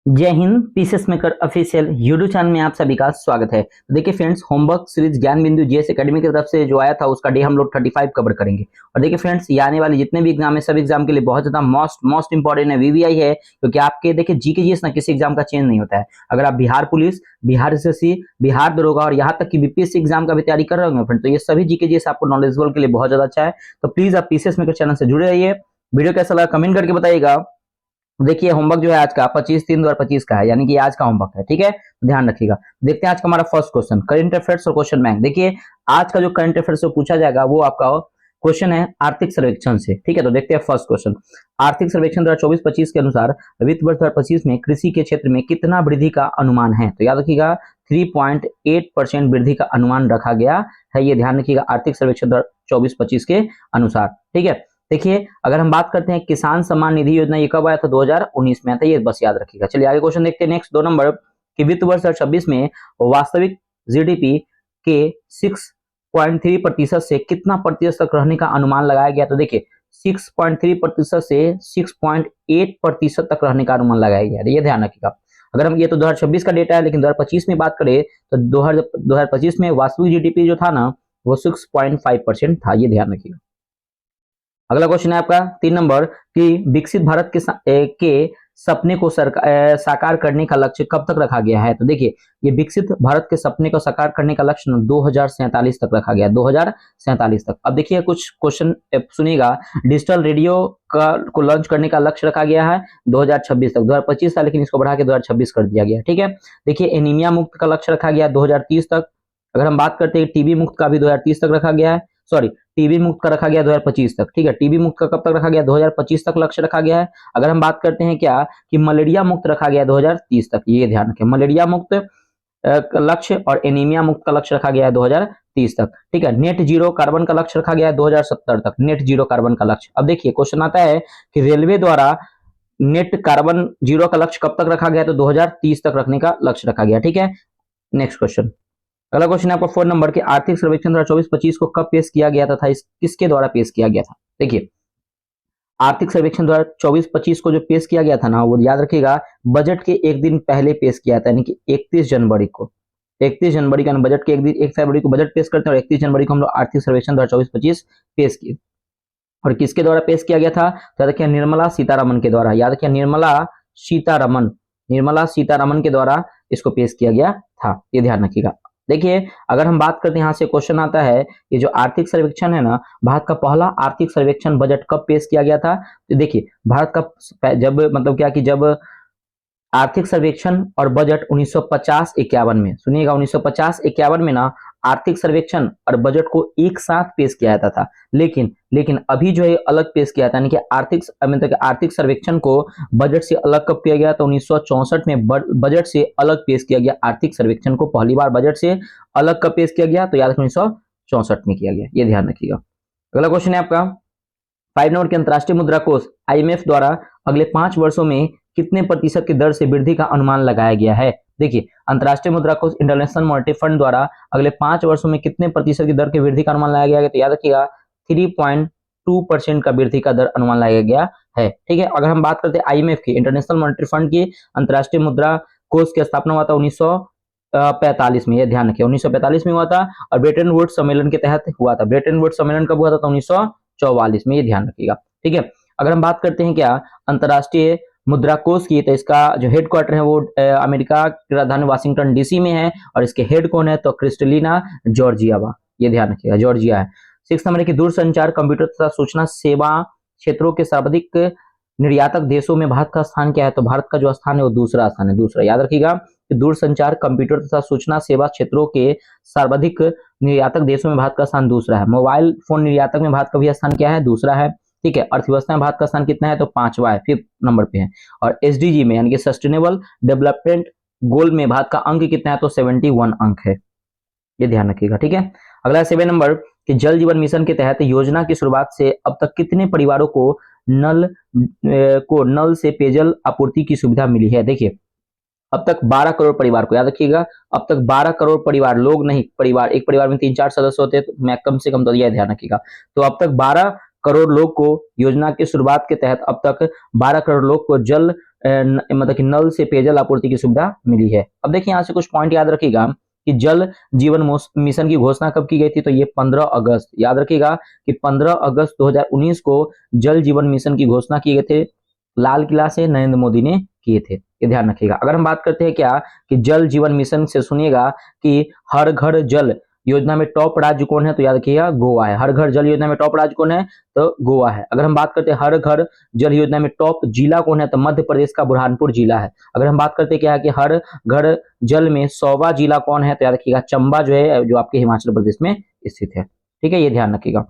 जय Hind. PCS maker official YouTube channel में आप सभी का स्वागत है। तो देखिए फ्रेंड्स, होमवर्क सीरीज ज्ञान बिंदु जीएस एकेडमी की तरफ से जो आया था उसका डे हम लोग 35 कवर करेंगे। और देखिए फ्रेंड्स, ये आने वाले जितने भी एग्जाम है सब एग्जाम के लिए बहुत ज्यादा मोस्ट इंपॉर्टेंट है, वीवीआई है, क्योंकि आपके देखिए जीके जीएस ना किसी एग्जाम का चेंज नहीं होता है। अगर आप बिहार पुलिस, बिहार एसएससी, बिहार दरोगा और यहाँ तक की बीपीएससी एग्जाम का भी तैयारी कर रहे होंगे फ्रेंड, तो ये सभी जीके जीएस आपको नॉलेजेबल के लिए बहुत ज्यादा अच्छा है। तो प्लीज आप पीसीएस मेकर चैनल से जुड़े रहिए। वीडियो कैसा लगा कमेंट करके बताइएगा। देखिए होमवर्क जो है आज का 25/3/2025 का है, यानी कि आज का होमवर्क है, ठीक है, ध्यान रखिएगा। देखते हैं आज का हमारा फर्स्ट क्वेश्चन, करंट अफेयर्स और क्वेश्चन बैंक। देखिए आज का जो करंट अफेयर्स से पूछा जाएगा वो आपका क्वेश्चन है आर्थिक सर्वेक्षण से, ठीक है। तो देखते हैं फर्स्ट क्वेश्चन, आर्थिक सर्वेक्षण 2024-25 के अनुसार वित्त वर्ष 2025 में कृषि के क्षेत्र में कितना वृद्धि का अनुमान है? तो याद रखिएगा 3.8% वृद्धि का अनुमान रखा गया है, ये ध्यान रखिएगा आर्थिक सर्वेक्षण 2024-25 के अनुसार, ठीक है। देखिए अगर हम बात करते हैं किसान सम्मान निधि योजना, ये कब आया था? 2019 में आया था, ये बस याद रखिएगा। चलिए आगे क्वेश्चन देखते हैं नेक्स्ट 2 नंबर कि वित्त वर्ष 2026 में वास्तविक जीडीपी के 6.3% से कितना प्रतिशत तक रहने का अनुमान लगाया गया? तो देखिए 6.3% से 6.8% तक रहने का अनुमान लगाया गया, ये ध्यान रखिएगा। अगर हम ये तो 2026 का डेटा है, लेकिन 2025 में बात करें तो 2025 में वास्तविक जीडीपी जो था ना वो 6.5% था, ये ध्यान रखिएगा। अगला क्वेश्चन है आपका 3 नंबर कि विकसित भारत के सपने को साकार करने का लक्ष्य कब तक रखा गया है? तो देखिए ये विकसित भारत के सपने को साकार करने का लक्ष्य 2047 तक रखा गया, 2047 तक। अब देखिए कुछ क्वेश्चन सुनिएगा, डिजिटल रेडियो को लॉन्च करने का लक्ष्य रखा गया है 2026 तक, 2025 था लेकिन इसको बढ़ा के 2026 कर दिया गया, ठीक है। देखिए एनीमिया मुक्त का लक्ष्य रखा गया 2030 तक। अगर हम बात करते हैं टीबी मुक्त का भी 2030 तक रखा गया है, सॉरी टीबी मुक्त का रखा गया 2025 तक, ठीक है। टीबी मुक्त का कब तक रखा गया? 2025 तक लक्ष्य रखा गया है। अगर हम बात करते हैं क्या कि मलेरिया मुक्त रखा गया 2030 तक, ये ध्यान रखें, मलेरिया मुक्त लक्ष्य और एनीमिया मुक्त का लक्ष्य रखा गया है 2030 तक, ठीक है। नेट जीरो कार्बन का लक्ष्य रखा गया है 2070 तक, नेट जीरो कार्बन का लक्ष्य। अब देखिए क्वेश्चन आता है कि रेलवे द्वारा नेट कार्बन जीरो का लक्ष्य कब तक रखा गया? तो 2030 तक रखने का लक्ष्य रखा गया, ठीक है। नेक्स्ट क्वेश्चन, अगला क्वेश्चन है आपका 4 नंबर के आर्थिक सर्वेक्षण 2024-25 को कब पेश किया गया था? किसके द्वारा पेश किया गया था? देखिए आर्थिक सर्वेक्षण 2024-25 को जो पेश किया गया था ना वो याद रखिएगा बजट के एक दिन पहले पेश किया था, यानी कि 31 जनवरी को। 31 जनवरी का बजट के एक दिन, 1 फरवरी को बजट पेश करते हैं और 31 जनवरी को हम लोग आर्थिक सर्वेक्षण 2024-25 पेश किए। और किसके द्वारा पेश किया गया था? तो याद रखिए निर्मला सीतारमन के द्वारा, याद रखिए निर्मला सीतारमन के द्वारा इसको पेश किया गया था, ये ध्यान रखिएगा। देखिए अगर हम बात करते हैं, यहाँ से क्वेश्चन आता है ये जो आर्थिक सर्वेक्षण है ना, भारत का पहला आर्थिक सर्वेक्षण बजट कब पेश किया गया था? तो देखिए भारत का जब मतलब क्या कि जब आर्थिक सर्वेक्षण और बजट 1950-51 में, सुनिएगा 1950-51 में ना आर्थिक सर्वेक्षण और बजट को एक साथ पेश किया जाता था, लेकिन अभी जो है अलग पेश किया था, यानी कि आर्थिक सर्वेक्षण को बजट से अलग कब किया गया? तो 1964 में बजट से अलग पेश किया गया। आर्थिक सर्वेक्षण को पहली बार बजट से अलग कब पेश किया गया? तो याद रखिए 1964 में किया गया, ये ध्यान रखिएगा। अगला क्वेश्चन है आपका 5 नंबर के अंतर्राष्ट्रीय मुद्रा कोष आईएमएफ द्वारा अगले 5 वर्षों में कितने प्रतिशत की दर से वृद्धि का अनुमान लगाया गया है? देखिए अंतर्राष्ट्रीय मुद्रा कोष इंटरनेशनल मॉनेटरी फंड द्वारा अगले 5 वर्षों में कितने प्रतिशत की दर की वृद्धि का अनुमान लगाया गया है? तो याद रखिएगा 3.2% का वृद्धि का दर अनुमान लगाया गया है, ठीक है। अगर हम बात करते हैं आईएमएफ की, इंटरनेशनल मॉनेटरी फंड की, अंतर्राष्ट्रीय मुद्रा कोष की स्थापना हुआ था 1945 में, यह ध्यान रखिए 1945 में हुआ था और ब्रेटन वुड्स सम्मेलन के तहत हुआ था। ब्रेटन वुड्स सम्मेलन कब हुआ था? तो 1944 में, ये ध्यान रखिएगा, ठीक है। अगर हम बात करते हैं क्या अंतर्राष्ट्रीय मुद्रा कोष की, तो इसका जो हेडक्वार्टर है वो अमेरिका की राजधानी वाशिंगटन डीसी में है और इसके हेड कौन है? तो क्रिस्टलिना जॉर्जियावा, ये ध्यान रखिएगा, जॉर्जिया है। 6 नंबर की दूरसंचार, कंप्यूटर तथा सूचना सेवा क्षेत्रों के सर्वाधिक निर्यातक देशों में भारत का स्थान क्या है? तो भारत का जो स्थान है वो दूसरा स्थान है, दूसरा। याद रखिएगा कि दूरसंचार, कंप्यूटर तथा सूचना सेवा क्षेत्रों के सर्वाधिक निर्यातक देशों में भारत का स्थान दूसरा है। मोबाइल फोन निर्यातक में भारत का भी स्थान क्या है? दूसरा है, ठीक है। अर्थव्यवस्था में भारत का स्थान कितना है? तो 5वां है, 5th नंबर पे है। और एसडीजी में यानी कि सस्टेनेबल डेवलपमेंट गोल में भारत का अंक कितना है? तो 71 अंक है, ये ध्यान रखिएगा, ठीक है। अगला 7 नंबर कि जल जीवन मिशन के तहत योजना की शुरुआत से अब तक कितने परिवारों को नल से पेयजल आपूर्ति की सुविधा मिली है? देखिए अब तक 12 करोड़ परिवार को, याद रखिएगा अब तक 12 करोड़ परिवार, लोग नहीं परिवार, एक परिवार में 3-4 सदस्य होते हैं तो मैं कम से कम तो यह ध्यान रखिएगा। तो अब तक 12 करोड़ लोग को योजना की शुरुआत के तहत अब तक 12 करोड़ लोग को मतलब कि नल से पेयजल आपूर्ति की सुविधा मिली है। अब देखिए यहाँ से कुछ पॉइंट याद रखिएगा कि जल जीवन मिशन की घोषणा कब की गई थी, तो ये 15 अगस्त, याद रखिएगा कि 15 अगस्त 2019 को जल जीवन मिशन की घोषणा किए गए थे, लाल किला से नरेंद्र मोदी ने किए थे, ये ध्यान रखिएगा। अगर हम बात करते हैं क्या कि जल जीवन मिशन से सुनिएगा कि हर घर जल योजना में टॉप राज्य कौन है, तो याद रखिएगा गोवा है। हर घर जल योजना में टॉप राज्य कौन है, तो गोवा है। अगर हम बात करते हैं हर घर जल योजना में टॉप जिला कौन है, तो मध्य प्रदेश का बुरहानपुर जिला है। अगर हम बात करते हैं क्या है कि हर घर जल में 100वां जिला कौन है, तो याद रखिएगा चंबा जो है, जो आपके हिमाचल प्रदेश में स्थित है। ठीक है, ये ध्यान रखिएगा।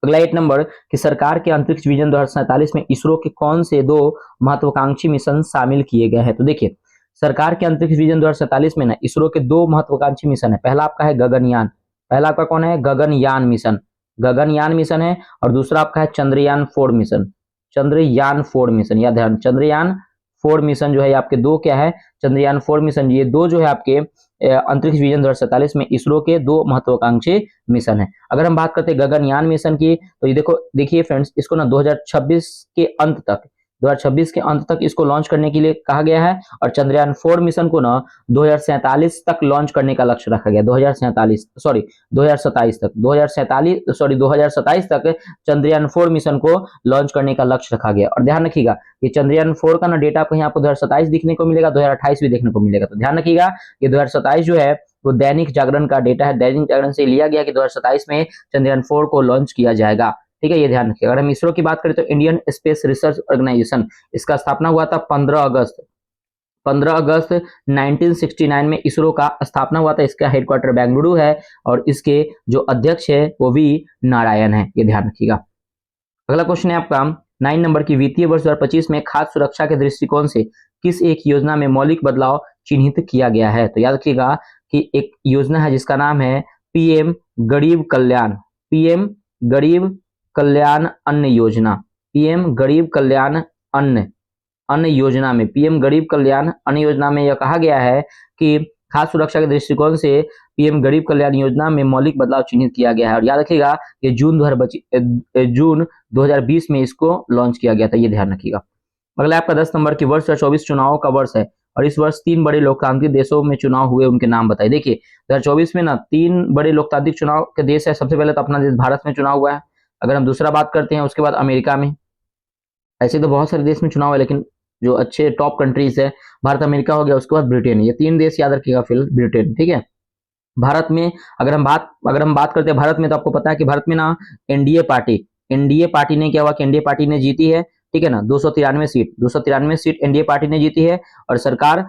अगला 8 नंबर कि सरकार के अंतरिक्ष विजन 2047 में इसरो के कौन से 2 महत्वाकांक्षी मिशन शामिल किए गए हैं, तो देखिए सरकार के अंतरिक्ष विजन 2047 में ना इसरो के 2 महत्वाकांक्षी मिशन है। पहला आपका है गगनयान, पहला आपका कौन है, गगनयान मिशन, गगनयान मिशन है। और दूसरा आपका है चंद्रयान 4 मिशन, चंद्रयान 4 मिशन, या ध्यान चंद्रयान 4 मिशन जो है आपके 2 क्या है, चंद्रयान 4 मिशन, ये 2 जो है आपके अंतरिक्ष विजन 2047 में इसरो के 2 महत्वाकांक्षी मिशन है। अगर हम बात करते हैं गगनयान मिशन की, तो ये देखिए फ्रेंड्स, इसको ना 2026 के अंत तक, 2026 के अंत तक इसको लॉन्च करने के लिए कहा गया है। और चंद्रयान 4 मिशन को ना 2047 तक लॉन्च करने का लक्ष्य रखा गया, 2027 तक, 2027 तक चंद्रयान 4 मिशन को लॉन्च करने का लक्ष्य रखा गया। और ध्यान रखिएगा कि चंद्रयान 4 का ना डेटा आपको यहाँ पर 2027 दिखने को मिलेगा, 2028 भी देखने को मिलेगा। तो ध्यान रखिएगा कि 2027 जो है वो दैनिक जागरण का डेटा है, दैनिक जागरण से लिया गया कि 2027 में चंद्रयान 4 को लॉन्च किया जाएगा। ठीक है, ये ध्यान रखिए। अगर हम इसरो की बात करें तो इंडियन स्पेस रिसर्च ऑर्गेनाइजेशन, इसका स्थापना हुआ था 15 अगस्त 1969 में इसरो का स्थापना हुआ था। इसका हेडक्वार्टर बेंगलुरु है और इसके जो अध्यक्ष है वो वी नारायण है, ये ध्यान रखिएगा। अगला क्वेश्चन है आपका 9 नंबर की वित्तीय वर्ष 2025 में खाद्य सुरक्षा के दृष्टिकोण से किस एक योजना में मौलिक बदलाव चिन्हित किया गया है, तो याद रखिएगा कि एक योजना है जिसका नाम है पीएम गरीब कल्याण, पीएम गरीब कल्याण अन्न योजना, पीएम गरीब कल्याण अन्न योजना में, पीएम गरीब कल्याण अन्न योजना में यह कहा गया है कि खाद्य सुरक्षा के दृष्टिकोण से पीएम गरीब कल्याण योजना में मौलिक बदलाव चिन्हित किया गया है। और याद रखिएगा कि जून 2020 में इसको लॉन्च किया गया था, ये ध्यान रखिएगा। अगला आपका 10 नंबर की वर्ष 2024 चुनाव का वर्ष है और इस वर्ष 3 बड़े लोकतांत्रिक देशों में चुनाव हुए, उनके नाम बताइए। देखिए 2024 में ना 3 बड़े लोकतांत्रिक चुनाव के देश है। सबसे पहले तो अपना देश भारत में चुनाव हुआ है। अगर हम दूसरा बात करते हैं उसके बाद अमेरिका में, ऐसे तो बहुत सारे देश में चुनाव है लेकिन जो अच्छे टॉप कंट्रीज है, भारत अमेरिका हो गया, उसके बाद ब्रिटेन, ये 3 देश याद रखिएगा फिर ब्रिटेन। ठीक है, भारत में अगर हम बात करते हैं भारत में, तो आपको पता है कि भारत में ना एनडीए पार्टी ने क्या हुआ कि एनडीए पार्टी ने जीती है। ठीक है ना, 293 सीट एनडीए पार्टी ने जीती है और सरकार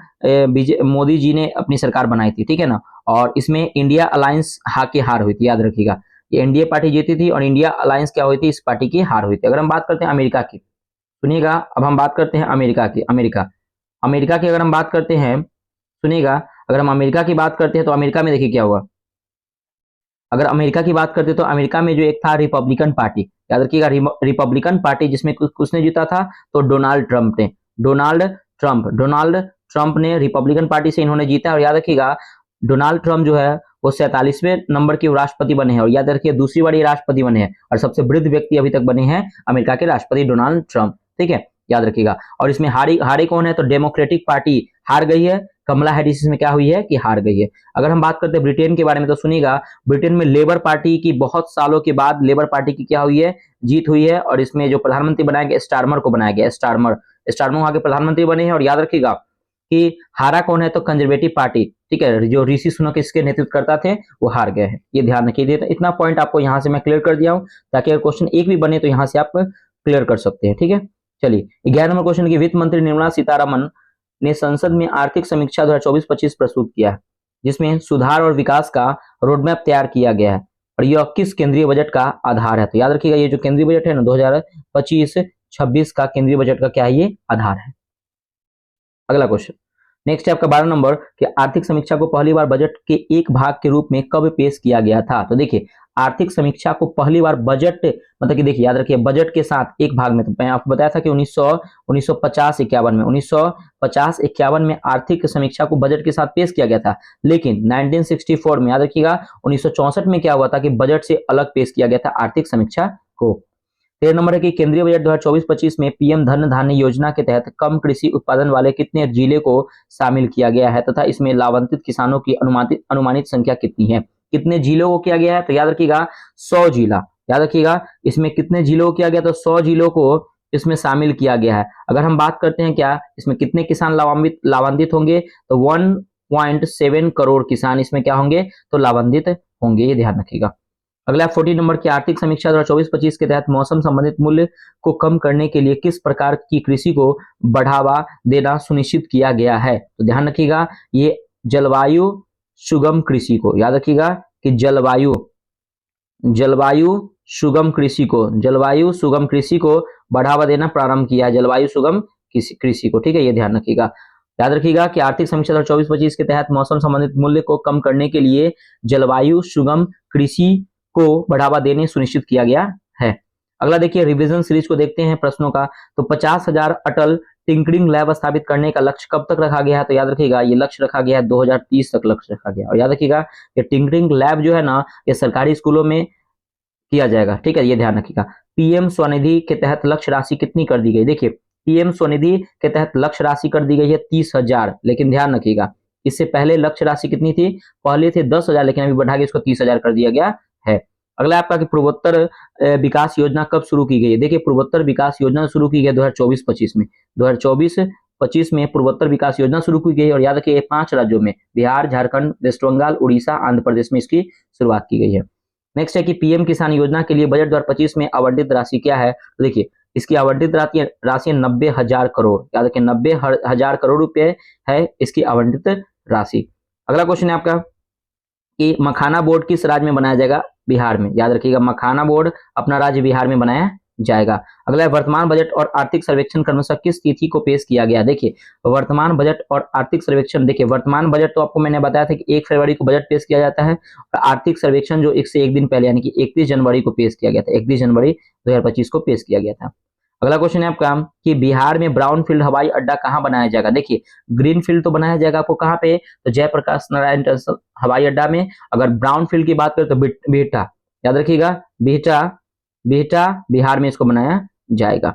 मोदी जी ने अपनी सरकार बनाई थी। ठीक है ना, और इसमें इंडिया अलायंस हार हुई थी, याद रखिएगा। ये एनडीए पार्टी जीती थी और इंडिया अलायंस क्या हुई थी, इस पार्टी की हार हुई थी। अगर हम बात करते हैं अमेरिका की, सुनिएगा, अब हम बात करते हैं अमेरिका की। अमेरिका की अगर हम बात करते हैं, सुनिएगा, अगर हम अमेरिका की बात करते हैं तो अमेरिका में देखिए क्या हुआ। अगर अमेरिका की बात करते हैं तो अमेरिका में जो एक था रिपब्लिकन पार्टी, याद रखिएगा रिपब्लिकन पार्टी, जिसमें किसने जीता था, तो डोनाल्ड ट्रंप ने रिपब्लिकन पार्टी से इन्होंने जीता। और याद रखिएगा डोनाल्ड ट्रंप जो है वो 47वें नंबर के राष्ट्रपति बने हैं और याद रखिए दूसरी बार ये राष्ट्रपति बने हैं और सबसे वृद्ध व्यक्ति अभी तक बने हैं अमेरिका के राष्ट्रपति डोनाल्ड ट्रंप। ठीक है, याद रखिएगा। और इसमें हारे कौन है, तो डेमोक्रेटिक पार्टी हार गई है, कमला हैरिस इसमें क्या हुई है कि हार गई है। अगर हम बात करते हैं ब्रिटेन के बारे में, तो सुनिएगा, ब्रिटेन में लेबर पार्टी की बहुत सालों के बाद लेबर पार्टी की क्या हुई है, जीत हुई है। और इसमें जो प्रधानमंत्री बनाया गया स्टारमर को बनाया गया, स्टारमर वहां के प्रधानमंत्री बने हैं। और याद रखिएगा कि हारा कौन है, तो कंजर्वेटिव पार्टी। ठीक है, जो ऋषि सुनक इसके नेतृत्व करता थे वो हार गए हैं, ये ध्यान रखिए। इतना पॉइंट आपको यहाँ से मैं क्लियर कर दिया हूँ ताकि अगर क्वेश्चन एक भी बने तो यहाँ से आप क्लियर कर सकते हैं। ठीक है, चलिए 11 नंबर क्वेश्चन की वित्त मंत्री निर्मला सीतारमन ने संसद में आर्थिक समीक्षा 2024-25 प्रस्तुत किया है, जिसमें सुधार और विकास का रोडमैप तैयार किया गया है और यह किस केंद्रीय बजट का आधार है, तो याद रखिएगा ये जो केंद्रीय बजट है ना 2025-26 का केंद्रीय बजट का क्या है, ये आधार है। अगला क्वेश्चन नेक्स्ट है आपका 12 नंबर कि आर्थिक समीक्षा को पहली बार बजट के एक भाग के रूप में कब पेश किया गया था, तो देखिए आर्थिक समीक्षा को पहली बार बजट मतलब कि देखिए याद रखिए बजट के साथ एक भाग में, तो मैं आपको बताया था कि 1950-51 में आर्थिक समीक्षा को बजट के साथ पेश किया गया था। लेकिन 1964 में, याद रखिएगा 1964 में क्या हुआ था कि बजट से अलग पेश किया गया था आर्थिक समीक्षा को। 13 नंबर है कि केंद्रीय बजट 2024-25 में पीएम धन धान्य योजना के तहत कम कृषि उत्पादन वाले कितने जिले को शामिल किया गया है तथा इसमें लाभान्वित किसानों की अनुमानित अनुमानित संख्या कितनी है। कितने जिलों को किया गया है, तो याद रखिएगा 100 जिला। याद रखिएगा इसमें कितने जिलों को किया गया, तो 100 जिलों को इसमें शामिल किया गया है। अगर हम बात करते हैं क्या इसमें कितने किसान लाभान्वित होंगे, तो 1.7 करोड़ किसान इसमें क्या होंगे, तो लाभान्वित होंगे, ये ध्यान रखिएगा। अगला 14 नंबर की आर्थिक समीक्षा 2024-25 के तहत मौसम संबंधित मूल्य को कम करने के लिए किस प्रकार की कृषि को बढ़ावा देना सुनिश्चित किया गया है, तो ध्यान रखिएगा ये जलवायु सुगम कृषि को, याद रखिएगा कि जलवायु सुगम कृषि को बढ़ावा देना प्रारंभ किया है, जलवायु सुगम कृषि को, ठीक है, ये ध्यान रखिएगा। याद रखिएगा कि आर्थिक समीक्षा 2024-25 के तहत मौसम संबंधित मूल्य को कम करने के लिए जलवायु सुगम कृषि को बढ़ावा देने सुनिश्चित किया गया है। अगला देखिए रिवीजन सीरीज को देखते हैं प्रश्नों का, तो 50,000 अटल टिंकरिंग लैब स्थापित करने का लक्ष्य कब तक रखा गया है, तो याद रखिएगा ये लक्ष्य रखा गया है 2030 तक लक्ष्य रखा गया। और याद रखिएगा ये टिंकरिंग लैब जो है ना ये सरकारी स्कूलों में किया जाएगा, ठीक है, ये ध्यान रखिएगा। पीएम स्वनिधि के तहत लक्ष्य राशि कितनी कर दी गई, देखिए पीएम स्वनिधि के तहत लक्ष्य राशि कर दी गई है 30,000, लेकिन ध्यान रखिएगा इससे पहले लक्ष्य राशि कितनी थी, पहले थे 10,000 लेकिन अभी बढ़ा के इसको 30,000 कर दिया गया है। अगला आपका कि पूर्वोत्तर विकास योजना कब शुरू की गई है, देखिए पूर्वोत्तर विकास योजना शुरू की गई 2024-25 में, 2024-25 में पूर्वोत्तर विकास योजना शुरू की गई। और याद रखिए 5 राज्यों में बिहार, झारखंड, वेस्ट बंगाल, उड़ीसा, आंध्र प्रदेश में इसकी शुरुआत की गई है। नेक्स्ट है कि पीएम किसान योजना के लिए बजट 2025 में आवंटित राशि क्या है, तो देखिए इसकी आवंटित राशि 90,000 करोड़, याद रखिए 90,000 करोड़ रुपए है इसकी आवंटित राशि। अगला क्वेश्चन है आपका कि मखाना बोर्ड किस राज्य में बनाया जाएगा, बिहार में, याद रखिएगा मखाना बोर्ड अपना राज्य बिहार में बनाया जाएगा। अगला वर्तमान बजट और आर्थिक सर्वेक्षण क्रमशः किस तिथि को पेश किया गया, देखिए वर्तमान बजट और आर्थिक सर्वेक्षण, देखिए वर्तमान बजट तो आपको मैंने बताया था कि 1 फरवरी को बजट पेश किया जाता है और आर्थिक सर्वेक्षण जो 1 से 1 दिन पहले यानी कि 31 जनवरी को पेश किया गया था, 31 जनवरी 2025 को पेश किया गया था। अगला क्वेश्चन है आपका कि बिहार में ब्राउन फील्ड हवाई अड्डा कहाँ बनाया जाएगा, देखिए ग्रीन फील्ड तो बनाया जाएगा आपको कहाँ पे, तो जयप्रकाश नारायण हवाई अड्डा में। अगर ब्राउन फील्ड की बात करें तो बिहटा, याद रखिएगा बिहटा बिहार में इसको बनाया जाएगा।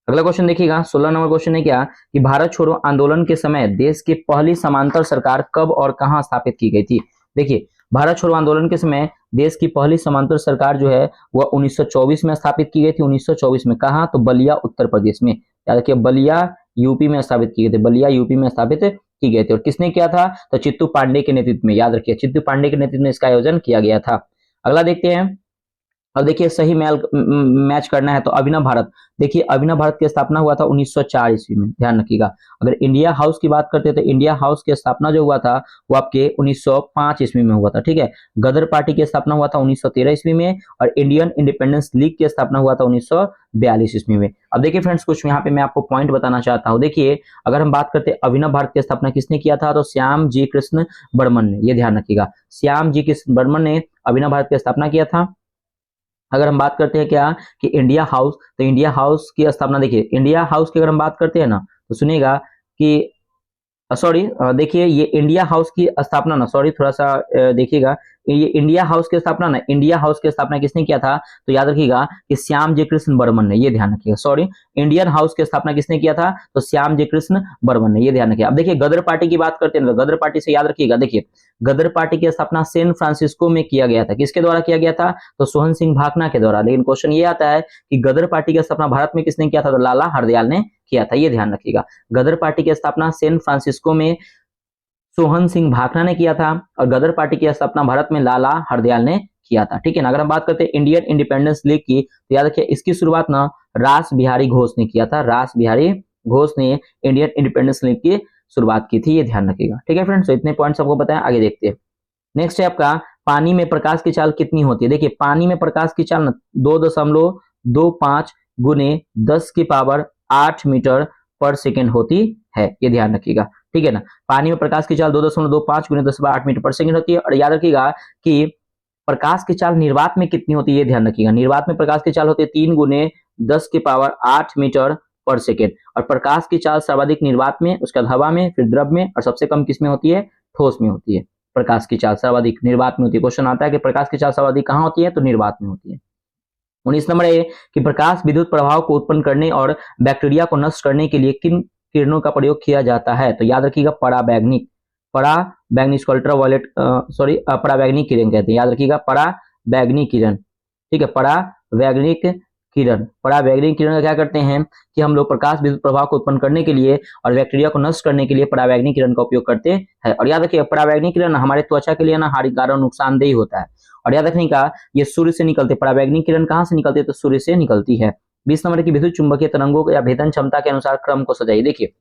अगला क्वेश्चन देखिएगा 16 नंबर क्वेश्चन है क्या कि भारत छोड़ो आंदोलन के समय देश की पहली समांतर सरकार कब और कहां स्थापित की गई थी, देखिए भारत छोड़ो आंदोलन के समय देश की पहली समांतर सरकार जो है वह 1924 में स्थापित की गई थी। 1924 में कहा, तो बलिया उत्तर प्रदेश में, याद रखिए बलिया यूपी में स्थापित की गई थी, बलिया यूपी में स्थापित की गई थी। और किसने किया था, तो चित्तू पांडे के नेतृत्व में, याद रखिए चित्तू पांडे के नेतृत्व में इसका आयोजन किया गया था। अगला देखते हैं, अब देखिए सही मैच करना है तो अभिनव भारत, देखिए अभिनव भारत की स्थापना हुआ था 1904 ईस्वी में, ध्यान रखिएगा। अगर इंडिया हाउस की बात करते हैं तो इंडिया हाउस की स्थापना जो हुआ था वो आपके 1905 ईस्वी में हुआ था, ठीक है। गदर पार्टी की स्थापना हुआ था 1913 ईस्वी में और इंडियन इंडिपेंडेंस लीग की स्थापना हुआ था 1942 ईस्वी में। अब देखिए फ्रेंड्स कुछ यहाँ पे मैं आपको पॉइंट बताना चाहता हूँ, देखिए अगर हम बात करते हैं अभिनव भारत की स्थापना किसने किया था, तो श्याम जी कृष्ण बर्मन ने, ये ध्यान रखिएगा श्याम जी कृष्ण बर्मन ने अभिनव भारत की स्थापना किया था। अगर हम बात करते हैं क्या कि इंडिया हाउस, तो इंडिया हाउस की स्थापना, देखिए इंडिया हाउस की अगर हम बात करते हैं ना तो सुनिएगा कि सॉरी देखिए ये इंडिया हाउस की स्थापना ना, सॉरी थोड़ा सा देखिएगा, ये इंडिया हाउस की स्थापना ना, इंडिया हाउस की स्थापना किसने किया था, तो याद रखिएगा कि श्याम जी कृष्ण बर्मन ने, ये ध्यान रखिएगा। सॉरी इंडियन हाउस की स्थापना किसने किया था, तो श्याम जी कृष्ण बर्मन ने, ये ध्यान रखिएगा। अब देखिए गदर पार्टी की बात करते हैं, गदर पार्टी से याद रखिएगा, देखिए गदर पार्टी की स्थापना सैन फ्रांसिस्को में किया गया था, किसके द्वारा किया गया था, तो सोहन सिंह भाकना के द्वारा। लेकिन क्वेश्चन ये आता है कि गदर पार्टी की स्थापना भारत में किसने किया था, तो लाला हरदयाल ने किया था, ये ध्यान रखिएगा। गदर पार्टी की स्थापना सैन फ्रांसिस्को में सोहन सिंह भाकना ने किया था और गदर पार्टी की स्थापना भारत में लाला हरदयाल ने किया था, ठीक है ना। अगर हम बात करते हैं इंडियन इंडिपेंडेंस लीग की, तो याद रखिए इसकी शुरुआत ना रास बिहारी घोष ने किया था, रास बिहारी घोष ने इंडियन इंडिपेंडेंस लीग की शुरुआत की थी, ये ध्यान रखिएगा, ठीक है फ्रेंड्स। तो इतने पॉइंट्स आपको बताएं, आगे देखते हैं। नेक्स्ट है आपका पानी में प्रकाश की चाल कितनी होती है, देखिए पानी में प्रकाश की चाल 2.25 गुने 10 की पावर 8 मीटर पर सेकेंड होती है, ये ध्यान रखिएगा, ठीक है ना। पानी में प्रकाश की चाल 2.25 गुने 10/8 मीटर पर सेकेंड होती है। और याद रखिएगा कि प्रकाश की चाल निर्वात में कितनी होती है, ये ध्यान रखिएगा, निर्वात में प्रकाश की चाल होती है 3 गुने 10 की पावर 8 मीटर पर सेकेंड। और प्रकाश की चाल सर्वाधिक निर्वात में, उसके बाद हवा में, फिर द्रव में और सबसे कम किस में होती है, ठोस में होती है। प्रकाश की चाल सर्वाधिक निर्वात में होती है। क्वेश्चन आता है कि प्रकाश की चाल सर्वाधिक कहाँ होती है, तो निर्वात में होती है। 19 नंबर है कि प्रकाश विद्युत प्रभाव को उत्पन्न करने और बैक्टीरिया को नष्ट करने के लिए किन किरणों का प्रयोग किया जाता है? तो याद रखिएगा पराबैंगनी, पराबैंगनी इसको अल्ट्रावायलेट पराबैंगनी किरण कहते हैं, याद रखिएगा पराबैंगनी किरण, ठीक है, पराबैंगनिक किरण। पराबैंगनिक किरण का क्या करते हैं कि हम लोग प्रकाश विद्युत प्रभाव को उत्पन्न करने के लिए और बैक्टीरिया को नष्ट करने के लिए पराबैंगनी किरण का उपयोग करते हैं। और याद रखिए पराबैंगनी किरण हमारे त्वचा के लिए ना हानिकारक और नुकसानदेही होता है। और याद रखने का ये सूर्य से निकलते, पराबैंगनी किरण कहां से निकलती है? तो सूर्य से निकलती है। 20 नंबर की विद्युत चुंबकीय तरंगों या भेदन क्षमता के अनुसार क्रम को सजाइए। देखिए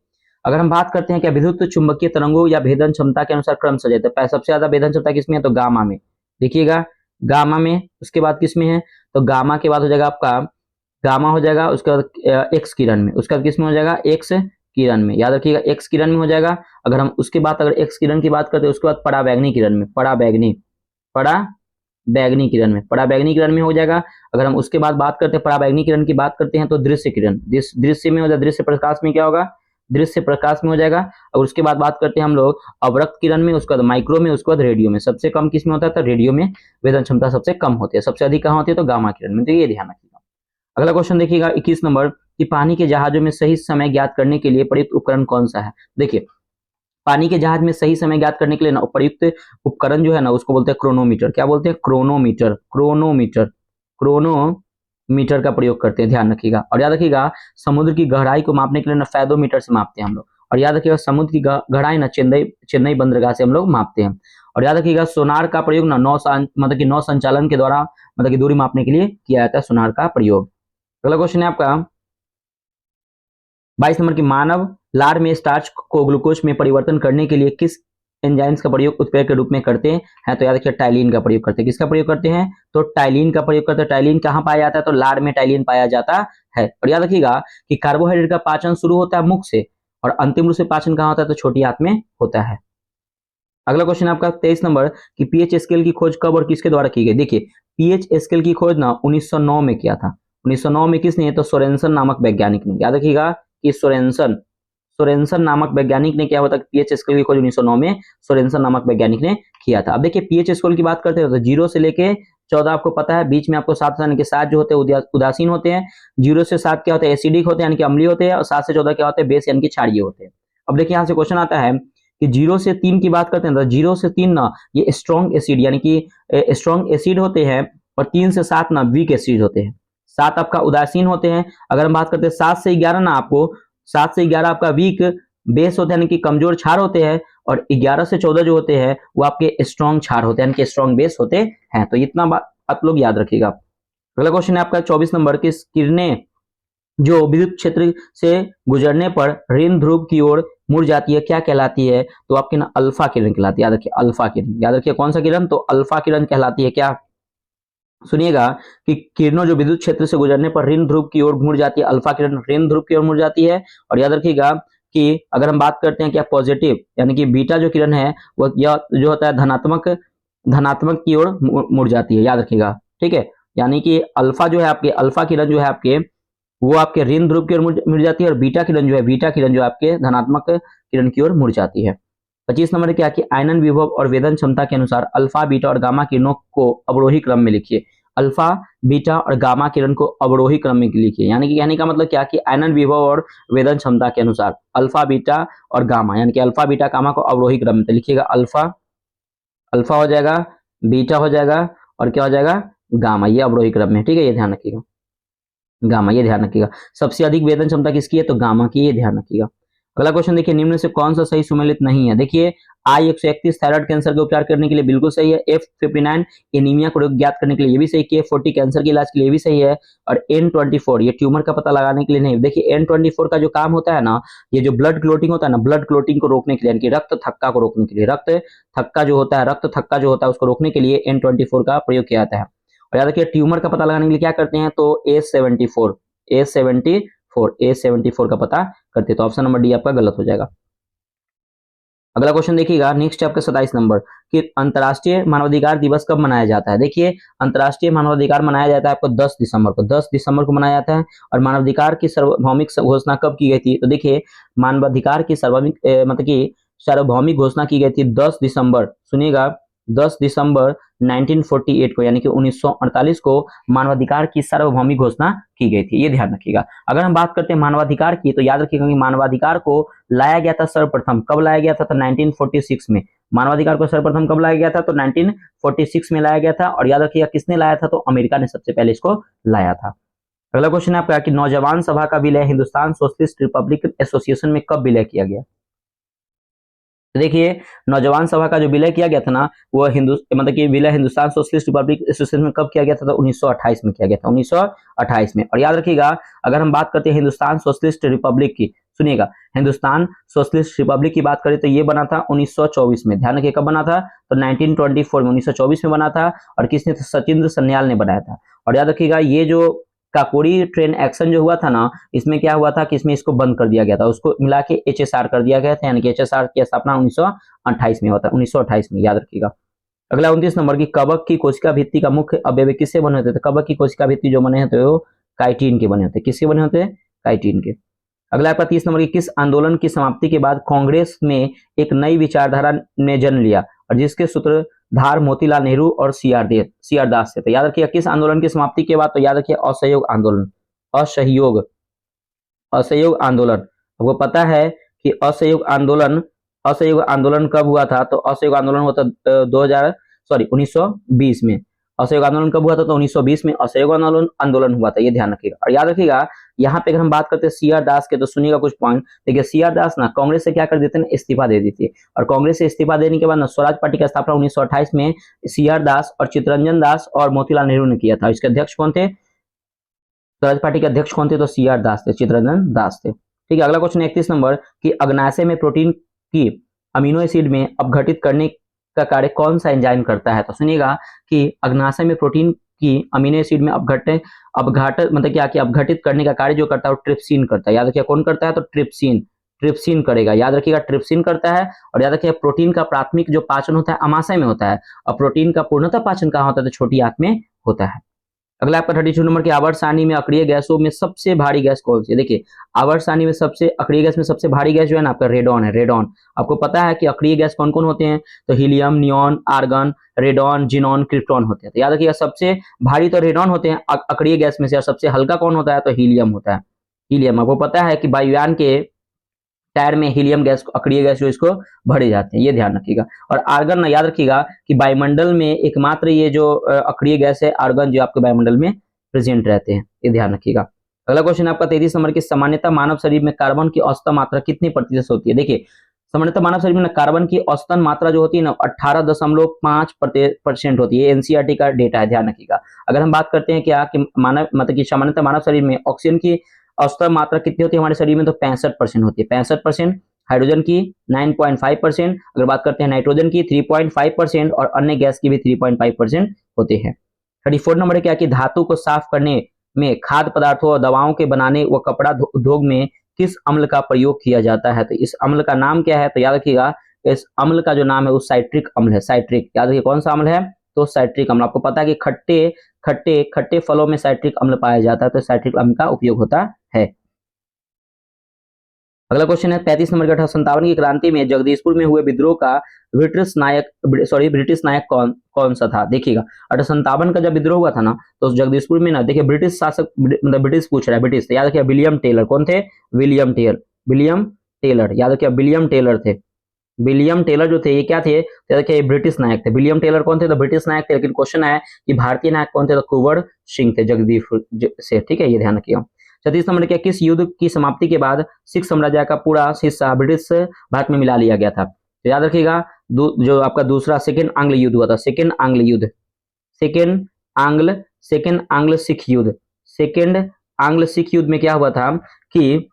अगर हम बात करते हैं कि विद्युत चुंबकीय तरंगों या भेदन क्षमता के अनुसार क्रम सजाइए, तो सबसे ज्यादा भेदन क्षमता किसमें है? तो गामा में, देखिएगा गामा में। उसके बाद किसमें है? तो गामा के बाद हो जाएगा आपका, गामा हो जाएगा, उसके बाद एक्स किरण में, उसके बाद किसमें हो जाएगा? एक्स किरण में, याद रखिएगा एक्स किरण में हो जाएगा। अगर हम उसके बाद अगर एक्स किरण की बात करते हैं उसके बाद पराबैंगनी किरण में, पराबैंगनी किरण में, पराबैंगनी किरण में हो जाएगा। अगर हम उसके बाद बात करते हैं पराबैंगनी किरण की बात करते हैं तो दृश्य किरण, दृश्य में हो जाएगा, दृश्य प्रकाश में क्या होगा? दृश्य प्रकाश में हो जाएगा। और उसके बाद बात करते हैं हम लोग अवरक्त किरण में, उसके बाद माइक्रो में, उसके बाद रेडियो में। सबसे कम किसमें होता है? तो रेडियो में वेदन क्षमता सबसे कम होती है, सबसे अधिक कहाँ होती है? तो गामा किरण में। तो ये ध्यान रखिएगा। अगला क्वेश्चन देखिएगा 21 नंबर कि पानी के जहाजों में सही समय ज्ञात करने के लिए प्रयुक्त उपकरण कौन सा है? देखिए पानी के जहाज में सही समय ज्ञात करने के लिए ना प्रयुक्त उपकरण जो है ना उसको बोलते हैं क्रोनोमीटर। क्या बोलते हैं? क्रोनोमीटर, क्रोनोमीटर, क्रोनोमीटर का प्रयोग करते हैं, ध्यान रखिएगा। और याद रखिएगा समुद्र की गहराई को मापने के लिए ना फैदोमीटर से मापते हैं हम लोग। और याद रखिएगा समुद्र की गहराई ना चेन्नई बंदरगाह से हम लोग मापते हैं। और याद रखिएगा सोनार का प्रयोग ना मतलब कि नौ संचालन के द्वारा मतलब कि दूरी मापने के लिए किया जाता है सोनार का प्रयोग। अगला क्वेश्चन है आपका 22 नंबर की मानव लार में स्टार्च को ग्लूकोज में परिवर्तन करने के लिए किस एंजाइम्स का प्रयोग उत्प्रेरक के रूप में करते हैं? तो याद रखिए टाइलिन का प्रयोग करते हैं। किसका प्रयोग करते हैं? तो टाइलिन का प्रयोग करते हैं। टाइलिन कहां पाया जाता है? तो लार में टाइलिन पाया जाता है। और याद रखिएगा कि कार्बोहाइड्रेट का पाचन शुरू होता है मुख से और अंतिम रूप से पाचन कहां होता है? तो छोटी आंत में होता है। अगला क्वेश्चन आपका 23 नंबर कि पीएच स्केल की खोज कब और किसके द्वारा की गई? देखिए पीएच स्केल की खोज ना 1909 में किया था। 1909 में किसने? तो सोरेनसन नामक वैज्ञानिक ने। याद रखिएगा कि सोरेनसन नामक वैज्ञानिक ने क्या होता है पीएच स्केल की खोज 1909 में सोरेनसन नामक वैज्ञानिक ने किया था। अब देखिए पीएच स्केल की बात करते हैं तो 0 से लेके 14 आपको पता है, बीच में आपको 7 यानी कि 7 जो होते हैं उदासीन होते हैं, 0 से 7 क्या होते हैं? एसिडिक होते हैं यानी कि अम्लीय होते हैं, और 7 से 14 क्या होते हैं? बेस यानी कि क्षारीय होते हैं। अब देखिए यहाँ से क्वेश्चन आता है कि 0 से 3 की बात करते हैं तो 0 से 3 ना ये स्ट्रॉन्ग एसिड यानी कि स्ट्रॉन्ग एसिड होते हैं, और 3 से 7 ना वीक एसिड होते हैं। 7 आपका उदासीन होते हैं। अगर हम बात करते हैं 7 से 11 ना आपको 7 से 11 आपका वीक बेस होते हैं यानी कि कमजोर क्षार होते हैं, और 11 से 14 जो होते हैं वो आपके स्ट्रॉन्ग क्षार होते हैं यानी कि स्ट्रॉन्ग बेस होते हैं। तो इतना बात आप लोग याद रखिएगा। अगला क्वेश्चन है आपका 24 नंबर की किरणें जो विद्युत क्षेत्र से गुजरने पर ऋण ध्रुव की ओर मुड़ जाती है क्या कहलाती है? तो आपकी ना अल्फा किरण कहलाती है। याद रखिए अल्फा किरण, याद रखिए कौन सा किरण? तो अल्फा किरण कहलाती है। क्या? सुनिएगा कि किरणों जो विद्युत क्षेत्र से गुजरने पर ऋण ध्रुव की ओर मुड़ जाती है, अल्फा किरण ऋण ध्रुव की ओर मुड़ जाती है। और याद रखिएगा कि अगर हम बात करते हैं क्या पॉजिटिव यानी कि बीटा जो किरण है वो यह जो होता है धनात्मक की ओर मुड़ जाती है, याद रखिएगा, ठीक है। यानी कि अल्फा जो है आपके अल्फा किरण जो है आपके वो आपके ऋण ध्रुव की ओर मुड़ जाती है, और बीटा किरण जो है आपके धनात्मक किरण की ओर मुड़ जाती है। 25 नंबर क्या कि आयनन विभव और वेदन क्षमता के अनुसार अल्फा बीटा और गामा किरणों को अवरोही क्रम में लिखिए। अल्फा बीटा और गामा किरण को अवरोही क्रम में लिखिए। यानी कि कहने का मतलब क्या कि आयनन विभव और वेदन क्षमता के अनुसार अल्फा बीटा और गामा यानी कि अल्फा बीटा गामा को अवरोही क्रम में लिखिएगा। अल्फा हो जाएगा, बीटा हो जाएगा, और क्या हो जाएगा? गामा। ये अवरोही क्रम में, ठीक है, ये ध्यान रखिएगा। गामा, ये ध्यान रखिएगा। सबसे अधिक वेदन क्षमता किसकी है? तो गामा की, ये ध्यान रखिएगा। अगला क्वेश्चन देखिए निम्न से कौन सा सही सुमेलित नहीं है? देखिए I-131 थायराइड कैंसर के उपचार करने के लिए बिल्कुल सही है। F59 एनीमिया को ज्ञात करने के लिए ये भी सही। K40 कैंसर के इलाज के लिए भी सही है। और N24 ये ट्यूमर का पता लगाने के लिए नहीं। देखिए N24 का जो काम होता है ना, ये जो ब्लड क्लोटिंग होता है ना, ब्लड क्लोटिंग को रोकने के लिए यानी कि रक्त थक्का को रोकने के लिए, रक्त थक्का जो होता है उसको रोकने के लिए N24 का प्रयोग किया जाता है। और याद रखिए ट्यूमर का पता लगाने के लिए क्या करते हैं? तो A74 का पता करते हैं। तो ऑप्शन नंबर डी आपका गलत हो जाएगा। अगला क्वेश्चन देखिएगा नेक्स्ट आपका 27 नंबर कि अंतर्राष्ट्रीय मानवाधिकार दिवस कब मनाया जाता है? देखिए अंतर्राष्ट्रीय मानवाधिकार मनाया जाता है आपको 10 दिसंबर को मनाया जाता है। और मानवाधिकार की सार्वभौमिक घोषणा कब की गई थी? तो देखिए मानवाधिकार की सार्वभौमिक घोषणा की गई थी 10 दिसंबर, सुनिएगा 10 दिसंबर 1948 को, यानी कि 1948 को मानवाधिकार की सार्वभौमिक घोषणा की गई थी। ये ध्यान रखिएगा। अगर हम बात करते हैं मानवाधिकार की, तो याद रखिएगा कि मानवाधिकार को लाया गया था सर्वप्रथम, कब लाया गया था? तो 1946 में। मानवाधिकार को सर्वप्रथम कब लाया गया था? तो 1946 में लाया गया था। और याद रखिएगा किसने लाया था? तो अमेरिका ने सबसे पहले इसको लाया था। अगला क्वेश्चन है आपका कि नौजवान सभा का विलय हिंदुस्तान सोशलिस्ट रिपब्लिक एसोसिएशन में कब विलय किया गया? तो देखिए, नौजवान सभा का जो विलय किया गया था ना, वो मतलब कि विलय हिंदुस्तान सोशलिस्ट रिपब्लिक एसोसिएशन में कब किया गया था? तो 1928 में किया गया था, 1928 में। और याद रखिएगा, अगर हम बात करते हैं हिंदुस्तान सोशलिस्ट रिपब्लिक की, सुनिएगा, हिंदुस्तान सोशलिस्ट रिपब्लिक की बात करें तो ये बना था 1924 में। ध्यान रखिए कब बना था? तो 1924 में, 1924 में बना था। और किसने? तो सचिंद्र सन्याल ने बनाया था। और याद रखिएगा, ये जो काकोरी ट्रेन एक्शन जो हुआ था ना, इसमें क्या हुआ था कि इसमें इसको बंद कर दिया गया था, उसको मिला के एचएसआर कर दिया गया था, यानी कि एचएसआर की स्थापना 1928 में होता है, 1928 में, याद रखिएगा। अगला 29 नंबर की कवक की कोशिका भित्ति का मुख्य अवयव किससे बने होते थे? कवक की कोशिका भित्ति जो बने होते वो काइटिन के बने होते। किससे बने होते? काइटिन के। अगला आपका 30 नंबर की किस आंदोलन की समाप्ति के बाद कांग्रेस में एक नई विचारधारा ने जन्म लिया और जिसके सूत्रधार मोतीलाल नेहरू और सीआर दास थे? तो याद रखिए किस आंदोलन की समाप्ति के बाद? तो याद रखिए असहयोग आंदोलन। असहयोग आंदोलन। आपको पता है कि असहयोग आंदोलन कब हुआ था? तो असहयोग आंदोलन हुआ था 1920 में। असहयोग आंदोलन कब हुआ था? तो 1920 में असहयोग आंदोलन हुआ था। ये ध्यान रखिएगा। और याद रखिएगा, यहाँ पे अगर हम बात करते हैं सीआर दास के, तो सुनिएगा कुछ पॉइंट। देखिए, सीआर दास ना कांग्रेस से क्या कर देते हैं? इस्तीफा दे देती है। और कांग्रेस से इस्तीफा देने के बाद ना स्वराज पार्टी का स्थापना 1928 में सीआर दास और चित्तरंजन दास और मोतीलाल नेहरू ने किया था। इसके अध्यक्ष कौन थे? स्वराज पार्टी के अध्यक्ष कौन थे? तो सीआर दास थे, चित्तरंजन दास थे। ठीक है। अगला क्वेश्चन 31 नंबर कि अग्नाशय में प्रोटीन की अमीनो एसिड में अपघटित करने का कार्य कौन सा एंजाइम करता है? तो सुनिएगा कि अग्नाशय में प्रोटीन की अमीनो एसिड में अपघटित मतलब क्या कि अपघटित करने का कार्य जो करता है वो ट्रिप्सिन करता है। याद रखिए कौन करता है? तो ट्रिप्सिन करेगा। याद रखिएगा ट्रिप्सिन करता है। और याद रखिए प्रोटीन का प्राथमिक जो पाचन होता है अमाशय में होता है, और प्रोटीन का पूर्णतः पाचन कहाँ होता है? तो छोटी आंत में होता है। अगला आपका 32 नंबर की आवर्त सारणी में अक्रिय गैसों में सबसे भारी गैस कौन सी है? देखिए, आवर्त सारणी में सबसे अक्रिय गैस में सबसे भारी गैस जो है ना आपका रेडॉन है। रेडॉन। आपको पता है कि अक्रिय गैस कौन कौन होते हैं? तो helium, neon, argon, radon, xenon, krypton होते हैं। तो याद रखिएगा सबसे भारी तो रेडॉन होते हैं अक्रिय गैस में से, और सबसे हल्का कौन होता है? तो हीलियम होता है। हीलियम। आपको पता है कि वायुयान के टायर में हीलियम गैस अक्रिय गैस जो इसको भरे जाते हैं, ये ध्यान रखिएगा। और आर्गन ना याद रखिएगा कि वायुमंडल में एकमात्र ये जो अक्रिय गैस है आर्गन, जो आपके वायुमंडल में प्रेजेंट रहते हैं, ये ध्यान रखिएगा। अगला क्वेश्चन आपका 33 नंबर की सामान्यतः मानव शरीर में कार्बन की औसत मात्रा कितनी प्रतिशत होती है? देखिए, सामान्यतः मानव शरीर में कार्बन की औसतन मात्रा जो होती है ना 18.5% होती है। एनसीईआरटी का डेटा है, ध्यान रखिएगा। अगर हम बात करते हैं क्या कि मानव मतलब कि सामान्यतः मानव शरीर में ऑक्सीजन की औसत मात्रा कितनी होती है हमारे शरीर में? तो 65% होती है, 65%। हाइड्रोजन की 9.5%। अगर बात करते हैं नाइट्रोजन की 3.5% और अन्य गैस की भी 3.5% होते हैं। 34 नंबर है क्या कि धातु को साफ करने में खाद्य पदार्थों और दवाओं के बनाने व कपड़ा उद्योग में किस अम्ल का प्रयोग किया जाता है? तो इस अम्ल का नाम क्या है? तो याद रखिएगा इस अम्ल का जो नाम है वो साइट्रिक अम्ल है। साइट्रिक। याद रखिए कौन सा अम्ल है? तो साइट्रिक अम्ल। आपको पता है कि खट्टे खट्टे खट्टे फलों में साइट्रिक अम्ल पाया जाता है, तो साइट्रिक अम्ल का उपयोग होता है। अगला क्वेश्चन है 35 नंबर का 1857 की क्रांति में जगदीशपुर में हुए विद्रोह का ब्रिटिश नायक कौन सा था? देखिएगा 1857 का जब विद्रोह हुआ था ना, तो जगदीशपुर में ना देखिए ब्रिटिश शासक मतलब ब्रिटिश पूछ रहा है, ब्रिटिश। तो याद रखिए विलियम टेलर। कौन थे? William Taylor. याद रखिए विलियम टेलर थे। विलियम टेलर जो थे ये क्या थे? तो याद रखिए ब्रिटिश नायक थे। विलियम टेलर कौन थे? तो ब्रिटिश नायक थे। लेकिन क्वेश्चन है कि भारतीय नायक कौन थे? तो कुंवर सिंह थे जगदीशपुर से। ठीक है, ये ध्यान रखिएगा। 36 नंबर क्या किस युद्ध की समाप्ति के बाद सिख साम्राज्य का पूरा हिस्सा ब्रिटिश भारत में मिला लिया गया था? तो याद रखिएगा जो आपका दूसरा सेकेंड आंग्ल युद्ध हुआ था, सेकेंड आंग्ल सिख युद्ध। सेकेंड आंग्ल सिख युद्ध में क्या हुआ था कि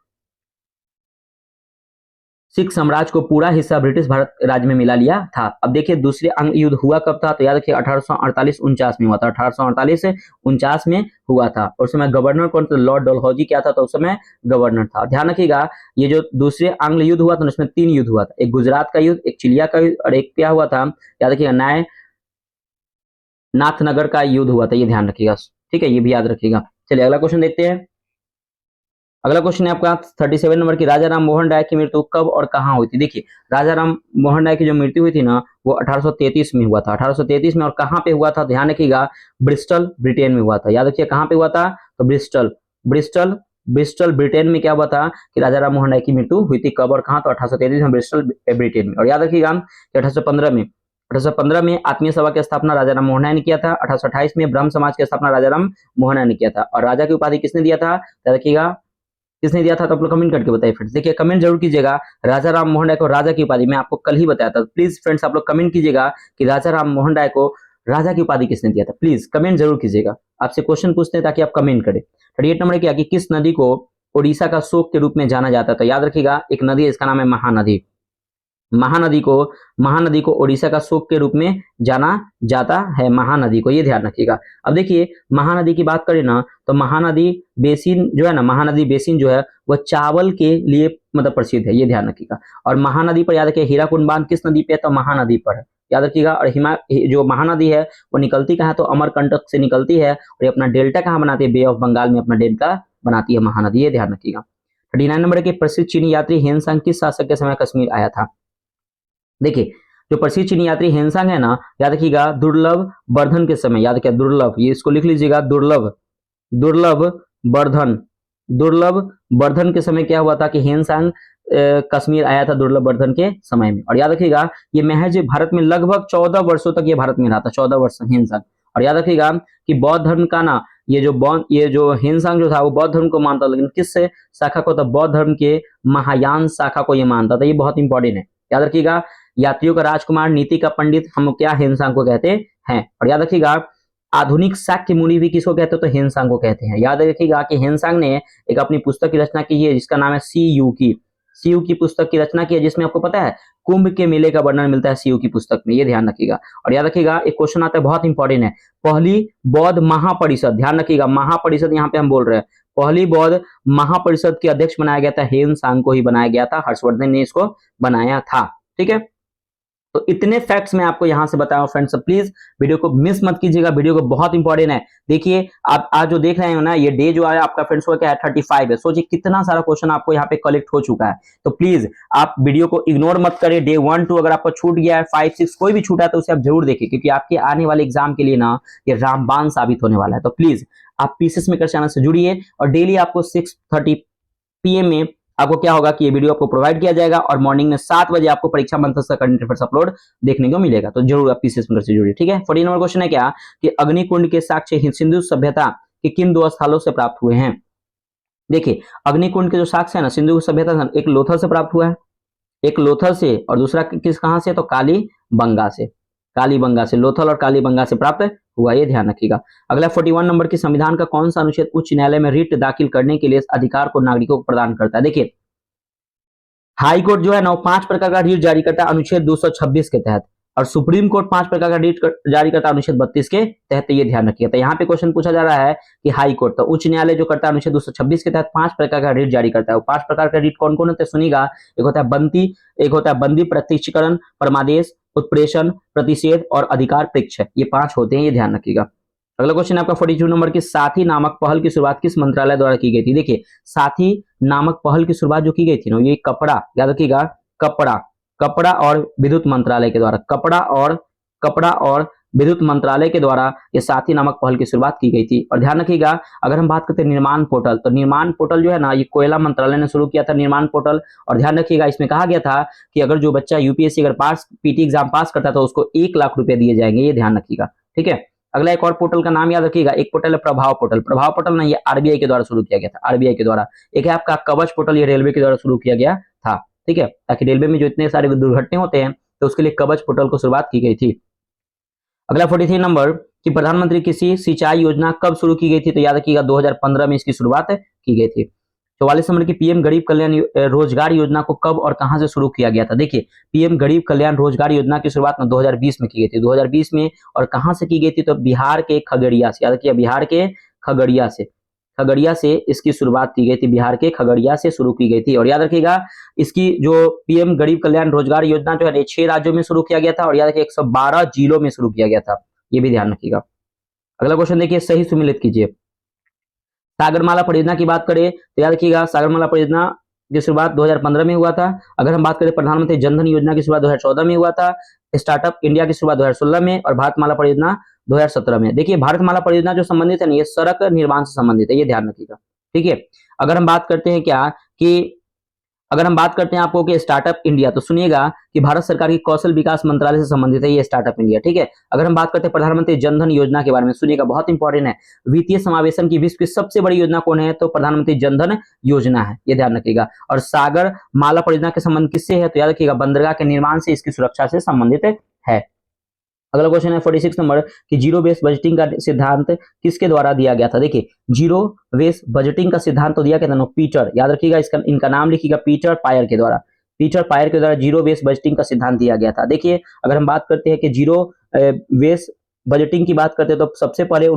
सिख साम्राज्य को पूरा हिस्सा ब्रिटिश भारत राज्य में मिला लिया था। अब देखिए दूसरे अंग युद्ध हुआ कब था? तो याद रखिए 1848-49 में हुआ था। 1848-49 में हुआ था। और उस समय गवर्नर कौन था? लॉर्ड डलहौजी क्या था? तो उस समय गवर्नर था। ध्यान रखिएगा ये जो दूसरे आंग्ल युद्ध हुआ था उसमें 3 युद्ध हुआ था। एक गुजरात का युद्ध, एक चिलिया का युद्ध, और एक क्या हुआ था? याद रखिएगा नाथनगर का युद्ध हुआ था। ये ध्यान रखिएगा। ठीक है, ये भी याद रखिएगा। चलिए अगला क्वेश्चन देखते हैं। अगला क्वेश्चन है आपका 37 नंबर की राजा राम मोहन राय की मृत्यु कब और कहां हुई थी? देखिए राजा राम मोहन राय की जो मृत्यु हुई थी ना वो 1833 में हुआ था, 1833 में। और कहाँ पे हुआ था, ध्यान रखिएगा, ब्रिस्टल ब्रिटेन में हुआ था। याद रखिए कहाँ पे हुआ था, तो ब्रिस्टल ब्रिस्टल ब्रिस्टल ब्रिटेन में क्या हुआ था कि राजा राम मोहन राय की मृत्यु हुई थी। कब और कहाँ, तो 1833 में ब्रिस्टल ब्रिटेन में। और याद रखिएगा कि 1815 में आत्मीय सभा की स्थापना राजा राम मोहन राय ने किया था। 1828 में ब्रह्म समाज की स्थापना राजा राम मोहन राय ने किया था। और राजा की उपाधि किसने दिया था, याद रखिएगा किसने दिया था, तो आप लोग कमेंट करके बताइए फ्रेंड्स। देखिए कमेंट जरूर कीजिएगा, राजा राम मोहन राय को राजा की उपाधि मैं आपको कल ही बताया था। प्लीज फ्रेंड्स आप लोग कमेंट कीजिएगा कि राजा राम मोहन राय को राजा की उपाधि किसने दिया था। प्लीज कमेंट जरूर कीजिएगा, आपसे क्वेश्चन पूछते हैं ताकि आप कमेंट करें। 38 नंबर क्या कि किस नदी को ओडिशा का शोक के रूप में जाना जाता था। याद रखिएगा एक नदी है, इसका नाम है महानदी। महानदी को ओडिशा का शोक के रूप में जाना जाता है, महानदी को, ये ध्यान रखिएगा। अब देखिए महानदी की बात करें ना, तो महानदी बेसिन जो है ना, महानदी बेसिन जो है वह चावल के लिए मतलब प्रसिद्ध है, ये ध्यान रखिएगा। और महानदी पर याद रखिए हीराकुंड बांध किस नदी पे है, तो महानदी पर है, याद रखिएगा। और जो महानदी है वो निकलती कहाँ है, तो अमरकंटक से निकलती है। और ये अपना डेल्टा कहाँ बनाती है, बे ऑफ बंगाल में अपना डेल्टा बनाती है महानदी, ये ध्यान रखिएगा। 39 नंबर के प्रसिद्ध चीनी यात्री हेनसांग किस शासक के समय कश्मीर आया था। देखिए जो प्रसिद्ध चीनी यात्री हेनसांग है ना, याद रखिएगा दुर्लभ वर्धन के समय, याद रखिए दुर्लभ, ये इसको लिख लीजिएगा, दुर्लभ दुर्लभ वर्धन, दुर्लभ वर्धन के समय क्या हुआ था कि हेनसांग कश्मीर आया था दुर्लभ वर्धन के समय में। और याद रखिएगा ये महज भारत में लगभग 14 वर्षों तक ये भारत में रहा था, 14 वर्ष हेनसांग। और याद रखिएगा कि बौद्ध धर्म का ना ये जो हेनसांग जो था वो बौद्ध धर्म को मानता, लेकिन किस शाखा को, तो बौद्ध धर्म के महायान शाखा को ये मानता था, ये बहुत इंपॉर्टेंट है। याद रखिएगा यात्रियों का राजकुमार, नीति का पंडित, हम क्या हेनसांग को कहते हैं। और याद रखिएगा आधुनिक शाक्य मुनि भी किसको कहते हैं, तो हेनसांग को कहते हैं। याद रखिएगा कि हेनसांग ने एक अपनी पुस्तक की रचना की है जिसका नाम है सीयू की पुस्तक की रचना की है, जिसमें आपको पता है कुंभ के मेले का वर्णन मिलता है सीयू की पुस्तक में, ये ध्यान रखिएगा। और याद रखिएगा एक क्वेश्चन आता है बहुत इंपॉर्टेंट है, पहली बौद्ध महापरिषद, ध्यान रखिएगा महापरिषद यहाँ पे हम बोल रहे हैं, पहली बौद्ध महापरिषद के अध्यक्ष बनाया गया था, हेनसांग को ही बनाया गया था, हर्षवर्धन ने इसको बनाया था। ठीक है, तो इतने फैक्ट्स मैं आपको यहां से बताया फ्रेंड्स, प्लीज वीडियो को मिस मत कीजिएगा, वीडियो को बहुत इंपॉर्टेंट है। देखिए आप आज जो देख रहे हो ना, ये डे जो है आपका फ्रेंड्स को क्या है 35 है, सोचिए कितना सारा क्वेश्चन आपको यहाँ पे कलेक्ट हो चुका है। तो प्लीज आप वीडियो को इग्नोर मत करें, डे 1 2 अगर आपको छूट गया है, 5 6 कोई भी छूटा है तो उसे आप जरूर देखिए, क्योंकि आपके आने वाले एग्जाम के लिए ना ये रामबाण साबित होने वाला है। तो प्लीज आप पीसेस मेकर चैनल से जुड़िए और डेली आपको 6:30 PM में आपको क्या होगा कि ये वीडियो आपको प्रोवाइड किया जाएगा और मॉर्निंग में 7 बजे आपको परीक्षा मंथन का करंट अफेयर्स अपलोड देखने को मिलेगा। तो जरूर आप पीसीएस मेकर से जुड़िए। ठीक है, 40 नंबर क्वेश्चन है क्या कि अग्निकुंड के साक्ष्य सिंधु सभ्यता के किन 2 स्थलों से प्राप्त हुए हैं। देखिए अग्निकुंड के जो साक्ष्य है ना सिंधु सभ्यता, एक लोथल से प्राप्त हुआ है, एक लोथल से, और दूसरा किस कहां से, तो कालीबंगा से, कालीबंगा से, लोथल और कालीबंगा से प्राप्त हुआ, ये ध्यान रखिएगा। अगला 41 नंबर की संविधान का कौन सा अनुच्छेद उच्च न्यायालय में रिट दाखिल करने के लिए अधिकार को नागरिकों को प्रदान करता है। देखिए हाई कोर्ट जो है ना 5 प्रकार का रिट जारी करता है अनुच्छेद 226 के तहत, और सुप्रीम कोर्ट 5 प्रकार का रिट जारी करता है अनुच्छेद 32 के तहत, ये ध्यान रखिएगा। तो यहाँ पे क्वेश्चन पूछा जा रहा है कि हाई कोर्ट, तो उच्च न्यायालय जो करता है अनुच्छेद 226 के तहत 5 प्रकार का रिट जारी करता है। 5 प्रकार का रिट कौन कौन होते हैं सुनिएगा, एक होता है बंदी प्रत्यक्षीकरण, परमादेश, उत्प्रेषण, प्रतिषेध और अधिकार पृच्छ, ये 5 होते हैं, ये ध्यान रखिएगा। अगला क्वेश्चन आपका 42 नंबर की साथी नामक पहल की शुरुआत किस मंत्रालय द्वारा की गई थी। देखिए साथी नामक पहल की शुरुआत जो की गई थी ना, ये कपड़ा, याद रखिएगा कपड़ा और विद्युत मंत्रालय के द्वारा, कपड़ा और विद्युत मंत्रालय के द्वारा ये साथी नामक पहल की शुरुआत की गई थी। और ध्यान रखिएगा अगर हम बात करते हैं निर्माण पोर्टल, तो निर्माण पोर्टल जो है ना ये कोयला मंत्रालय ने शुरू किया था निर्माण पोर्टल। और ध्यान रखिएगा इसमें कहा गया था कि अगर जो बच्चा यूपीएससी अगर पीटी एग्जाम पास करता है तो उसको 1 लाख रुपए दिए जाएंगे, ये ध्यान रखिएगा। ठीक है, अगला एक और पोर्टल का नाम याद रखिएगा, एक पोर्टल है प्रभाव पोर्टल ना ये आरबीआई के द्वारा शुरू किया गया था, आरबीआई के द्वारा। एक है आपका कवच पोर्टल, ये रेलवे के द्वारा शुरू किया गया था। ठीक है, ताकि रेलवे में जो इतने सारे दुर्घटना होते हैं तो उसके लिए कवच पोर्टल को शुरुआत की गई थी। अगला 43 नंबर कि प्रधानमंत्री कृषि सिंचाई योजना कब शुरू की गई थी, तो याद रखिएगा 2015 में इसकी शुरुआत की गई थी। 44 नंबर की पीएम गरीब कल्याण रोजगार योजना को कब और कहां से शुरू किया गया था। देखिए पीएम गरीब कल्याण रोजगार योजना की शुरुआत 2020 में की गई थी, 2020 में, और कहां से की गई थी, तो बिहार के खगड़िया से, याद रखिए बिहार के खगड़िया से इसकी शुरुआत की गई थी, बिहार के खगड़िया से शुरू की गई थी। और याद रखिएगा इसकी जो पीएम गरीब कल्याण रोजगार योजना जो है 6 राज्यों में शुरू किया गया था, और याद रखिए 112 जिलों में शुरू किया गया था, ये भी ध्यान रखिएगा। अगला क्वेश्चन देखिए सही सुमिलित कीजिए। सागरमाला परियोजना की बात करें तो याद रखिएगा सागरमाला परियोजना की शुरुआत 2015 में हुआ था। अगर हम बात करें प्रधानमंत्री जनधन योजना की शुरुआत 2014 में हुआ था। स्टार्टअप इंडिया की शुरुआत 2016 में और भारतमाला परियोजना 2017 में। देखिए भारतमाला परियोजना जो संबंधित है ना, ये सड़क निर्माण से संबंधित है, ये ध्यान रखिएगा, ठीक है। अगर हम बात करते हैं क्या कि अगर हम बात करते हैं आपको कि स्टार्टअप इंडिया, तो सुनिएगा कि भारत सरकार की कौशल विकास मंत्रालय से संबंधित है ये स्टार्टअप इंडिया, ठीक है। अगर हम बात करते हैं प्रधानमंत्री जनधन योजना के बारे में, सुनिएगा बहुत इंपॉर्टेंट है। वित्तीय समावेशन की विश्व की सबसे बड़ी योजना कौन है, तो प्रधानमंत्री जनधन योजना है, ये ध्यान रखिएगा। और सागर माला परियोजना के संबंध किससे है, तो याद रखिएगा बंदरगाह के निर्माण से, इसकी सुरक्षा से संबंधित है। अगला क्वेश्चन है 46 नंबर कि जीरो बेस्ड बजटिंग का सिद्धांत किसके द्वारा दिया गया था। देखिए जीरो बेस्ड बजटिंग का सिद्धांत तो दिया गया था पीटर, याद रखिएगा इसका इनका नाम लिखिएगा, पीटर पायर के द्वारा। पीटर पायर के द्वारा जीरो बेस्ड बजटिंग का सिद्धांत दिया गया था। देखिए अगर हम बात करते हैं कि जीरो बेस्ड बजटिंग की बात करते हैं तो सबसे पहले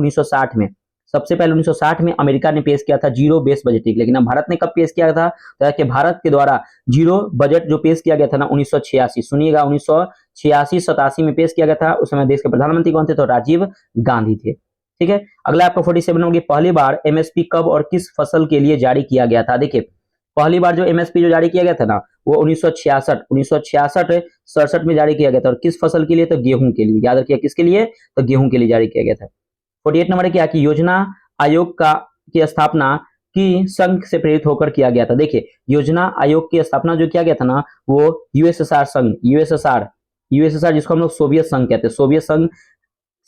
1960 में अमेरिका ने पेश किया था जीरो बेस्ड बजटिंग। लेकिन अब भारत ने कब पेश किया था, तो भारत के द्वारा जीरो बजट जो पेश किया गया था ना 1986, सुनिएगा 1986-87 में पेश किया गया था। उस समय देश के प्रधानमंत्री कौन थे, तो राजीव गांधी थे, ठीक है। अगला आपका 47 नंबर की पहली बार एमएसपी कब और किस फसल के लिए जारी किया गया था। देखिए पहली बार जो एमएसपी जो जारी किया गया था ना, वो 1966 में जारी किया गया था। और किस फसल के लिए, तो गेहूं के लिए, याद रखिए किसके लिए, तो गेहूं के लिए जारी किया गया था। 48 नंबर क्या कि योजना आयोग की स्थापना की संघ से प्रेरित होकर किया गया था। देखिए योजना आयोग की स्थापना जो किया गया था ना, वो यूएसएसआर संघ, यूएसएसआर जिसको हम लोग सोवियत संघ कहते हैं, सोवियत संघ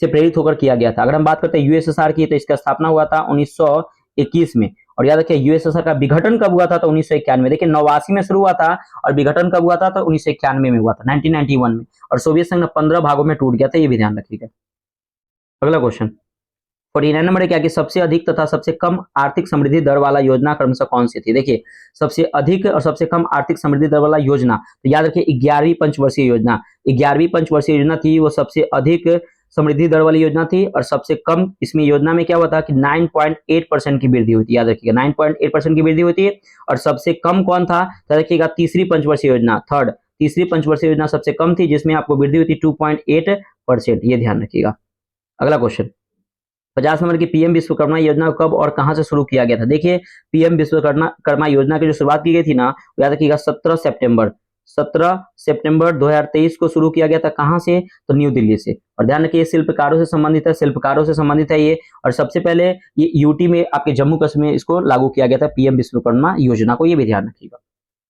से प्रेरित होकर किया गया था। अगर हम बात करते हैं यूएसएसआर की, तो इसका स्थापना हुआ था 1921 में। और याद रखिए यूएसएसआर का विघटन कब हुआ था, तो 1991 में। देखिए 89 में शुरू हुआ था और विघटन कब हुआ था, तो 1991 में हुआ था, 1991 में। और सोवियत संघ 15 भागों में टूट गया था, ये भी ध्यान रखिएगा। अगला क्वेश्चन 49 नंबर क्या कि सबसे अधिक तथा सबसे कम आर्थिक समृद्धि दर वाला योजना क्रमशः कौन सी थी। देखिए सबसे अधिक और सबसे कम आर्थिक समृद्धि दर वाला योजना, तो याद रखिए 11वीं पंचवर्षीय योजना, 11वीं पंचवर्षीय योजना थी, वो सबसे अधिक समृद्धि दर वाली योजना थी। और सबसे कम इसमें योजना में क्या हुआ था कि 9.8% की वृद्धि हुई थी, याद रखिएगा 9.8% की वृद्धि हुई थी। और सबसे कम कौन था, तो रखिएगा तीसरी पंचवर्षीय योजना, तीसरी पंचवर्षीय योजना सबसे कम थी, जिसमें आपको वृद्धि हुई थी 2.8%, ये ध्यान रखिएगा। अगला क्वेश्चन 50 नंबर की पीएम विश्वकर्मा योजना कब और कहां से शुरू किया गया था। देखिए पीएम विश्वकर्मा योजना की जो शुरुआत की गई थी ना, याद रखिएगा 17 सितंबर 2023 को शुरू किया गया था। कहां से, तो न्यू दिल्ली से। और ध्यान रखिए शिल्पकारों से संबंधित है ये। और सबसे पहले ये यूटी में आपके जम्मू कश्मीर में इसको लागू किया गया था पीएम विश्वकर्मा योजना को, ये भी ध्यान रखिएगा।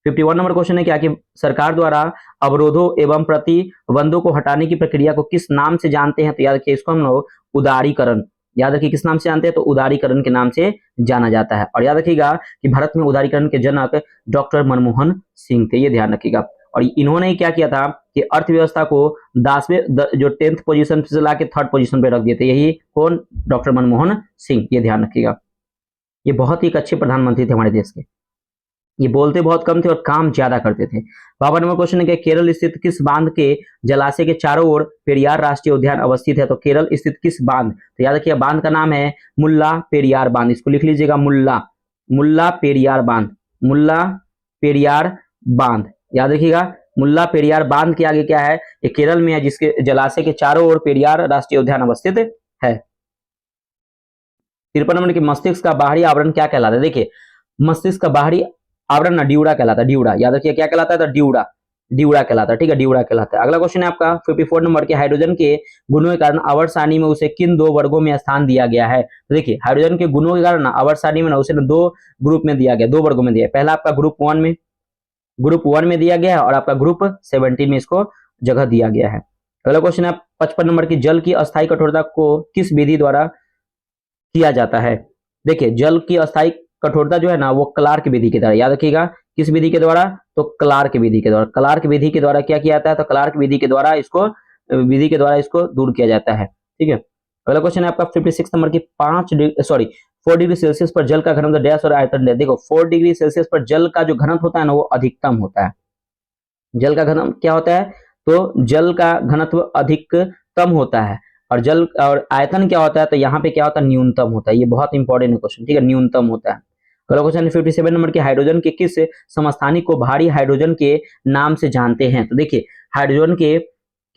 51 नंबर क्वेश्चन है क्या कि सरकार द्वारा अवरोधों एवं प्रतिबंधों को हटाने की प्रक्रिया को किस नाम से जानते हैं, तो याद रखिए इसको हम लोग उदारीकरण, याद रखिए किस नाम से जानते हैं, तो उदारीकरण के नाम से जाना जाता है। और याद रखिएगा कि भारत में उदारीकरण के जनक डॉक्टर मनमोहन सिंह थे, ये ध्यान रखिएगा। और इन्होंने क्या किया था कि अर्थव्यवस्था को 10th पोजीशन से ला के 3rd पोजीशन पे रख दिए थे, यही कौन, डॉक्टर मनमोहन सिंह, ये ध्यान रखिएगा। ये बहुत ही अच्छे प्रधानमंत्री थे हमारे देश के, ये बोलते बहुत कम थे और काम ज्यादा करते थे। 52 नंबर क्वेश्चन है कि केरल स्थित किस बांध के जलाशय के चारों ओर पेरियार राष्ट्रीय उद्यान अवस्थित है, तो केरल स्थित किस बांध, तो याद रखिए बांध का नाम है मुल्ला पेरियार बांध, इसको लिख लीजिएगा मुल्ला पेरियार बांध, याद रखिएगा मुल्ला पेरियार बांध के आगे क्या है, ये केरल में है, जिसके जलाशय के चारों ओर पेरियार राष्ट्रीय उद्यान अवस्थित है। 53 नंबर की मस्तिष्क का बाहरी आवरण क्या कहलाता है। देखिए मस्तिष्क का बाहरी आवरण ना ड्यूरा कहलाता है, ड्यूरा, याद रखिए क्या कहलाता है, तो ड्यूरा कहलाता है, ठीक है, ड्यूरा कहलाता है। अगला क्वेश्चन है आपका 54 नंबर के हाइड्रोजन के गुणों के कारण आवर्त सारणी में उसे किन 2 वर्गों में स्थान दिया गया है। तो देखिए हाइड्रोजन के गुणों के कारण आवर्त सारणी में उसे 2 ग्रुप में दिया गया, 2 वर्गों में दिया। पहला आपका ग्रुप 1 में दिया गया है और आपका ग्रुप 17 में इसको जगह दिया गया है। अगला क्वेश्चन है 55 नंबर की जल की अस्थायी कठोरता को किस विधि द्वारा किया जाता है। देखिए जल की अस्थायी कठोरता जो है ना, वो क्लार्क विधि के द्वारा, याद रखिएगा किस विधि के द्वारा, तो क्लार्क विधि के द्वारा क्या किया जाता है, तो क्लार्क विधि के द्वारा इसको दूर किया जाता है, ठीक है। अगला क्वेश्चन है आपका 56 नंबर की 4 डिग्री सेल्सियस पर जल का घनत्व डैश और आयतन डैश। देखो 4 डिग्री सेल्सियस पर जल का जो घनत्व होता है ना, वो अधिकतम होता है। जल का घनत्व क्या होता है, तो जल का घनत्व अधिकतम होता है। और आयतन क्या होता है, तो यहाँ पे क्या होता है, न्यूनतम होता है। ये बहुत इंपॉर्टेंट क्वेश्चन, ठीक है, न्यूनतम होता है। अगला क्वेश्चन 57 नंबर के हाइड्रोजन के किस समस्थानिक को भारी हाइड्रोजन के नाम से जानते हैं। तो देखिए हाइड्रोजन के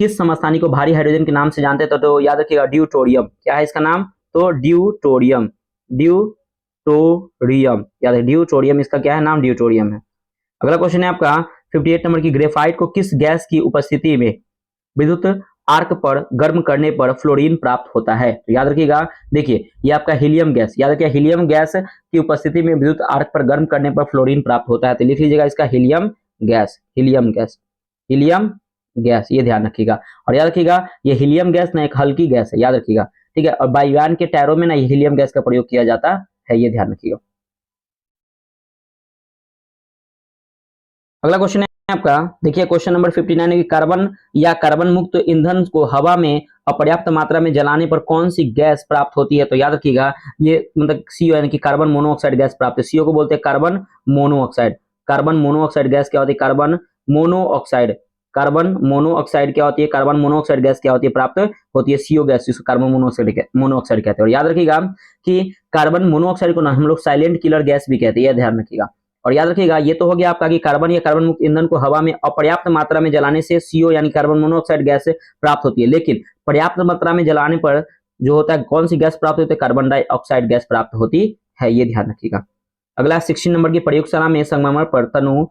किस समस्थानिक को भारी हाइड्रोजन के नाम से जानते हैं, तो याद रखिएगा ड्यूटोरियम। क्या है इसका नाम, तो ड्यूटोरियम, याद है ड्यूटोरियम, इसका क्या है नाम, ड्यूटोरियम है। अगला क्वेश्चन है आपका 58 नंबर की, ग्रेफाइट को किस गैस की उपस्थिति में विद्युत आर्क पर गर्म करने पर फ्लोरीन प्राप्त होता है? तो याद रखिएगा, देखिए ये आपका हीलियम गैस, याद रखिए हीलियम गैस की उपस्थिति में विद्युत आर्क पर गर्म करने पर फ्लोरीन प्राप्त होता है। तो लिख लीजिएगा इसका helium gas, helium gas, helium gas, ये ध्यान रखिएगा। और याद रखिएगा ये हीलियम गैस ना एक हल्की गैस है, याद रखिएगा, ठीक है। और वायुयान के टायरों में ना ये हीलियम गैस का प्रयोग किया जाता है, ये ध्यान रखिएगा। अगला क्वेश्चन है आपका, देखिए क्वेश्चन नंबर 59 है कि कार्बन या कार्बन मुक्त ईंधन को हवा में अपर्याप्त मात्रा में जलाने पर कौन सी गैस प्राप्त होती है? तो याद रखिएगा ये मतलब सीओ यानी कि कार्बन मोनोऑक्साइड गैस प्राप्त है। सीओ को बोलते हैं carbon monoxide. Carbon monoxide gas क्या होती है? Carbon monoxide. कार्बन मोनोऑक्साइड क्या होती है? कार्बन मोनोऑक्साइड गैस क्या होती है? प्राप्त होती है सीओ गैस, जिसको कार्बन मोनोऑक्साइड कहते हैं। और याद रखिएगा कि कार्बन मोनोऑक्साइड को ना हम लोग साइलेंट किलर गैस भी कहते हैं, यह ध्यान रखिएगा। और याद रखिएगा ये तो हो गया आपका कि कार्बन या कार्बन मुक्त ईंधन को हवा में अपर्याप्त मात्रा में जलाने से सीओ यानी कार्बन मोनोऑक्साइड गैस प्राप्त होती है, लेकिन पर्याप्त मात्रा में जलाने पर जो होता है कौन सी गैस प्राप्त होती है? कार्बन डाइऑक्साइड गैस प्राप्त होती है, ये ध्यान रखिएगा। अगला 16 नंबर की, प्रयोगशाला में संगमरमर पर तनु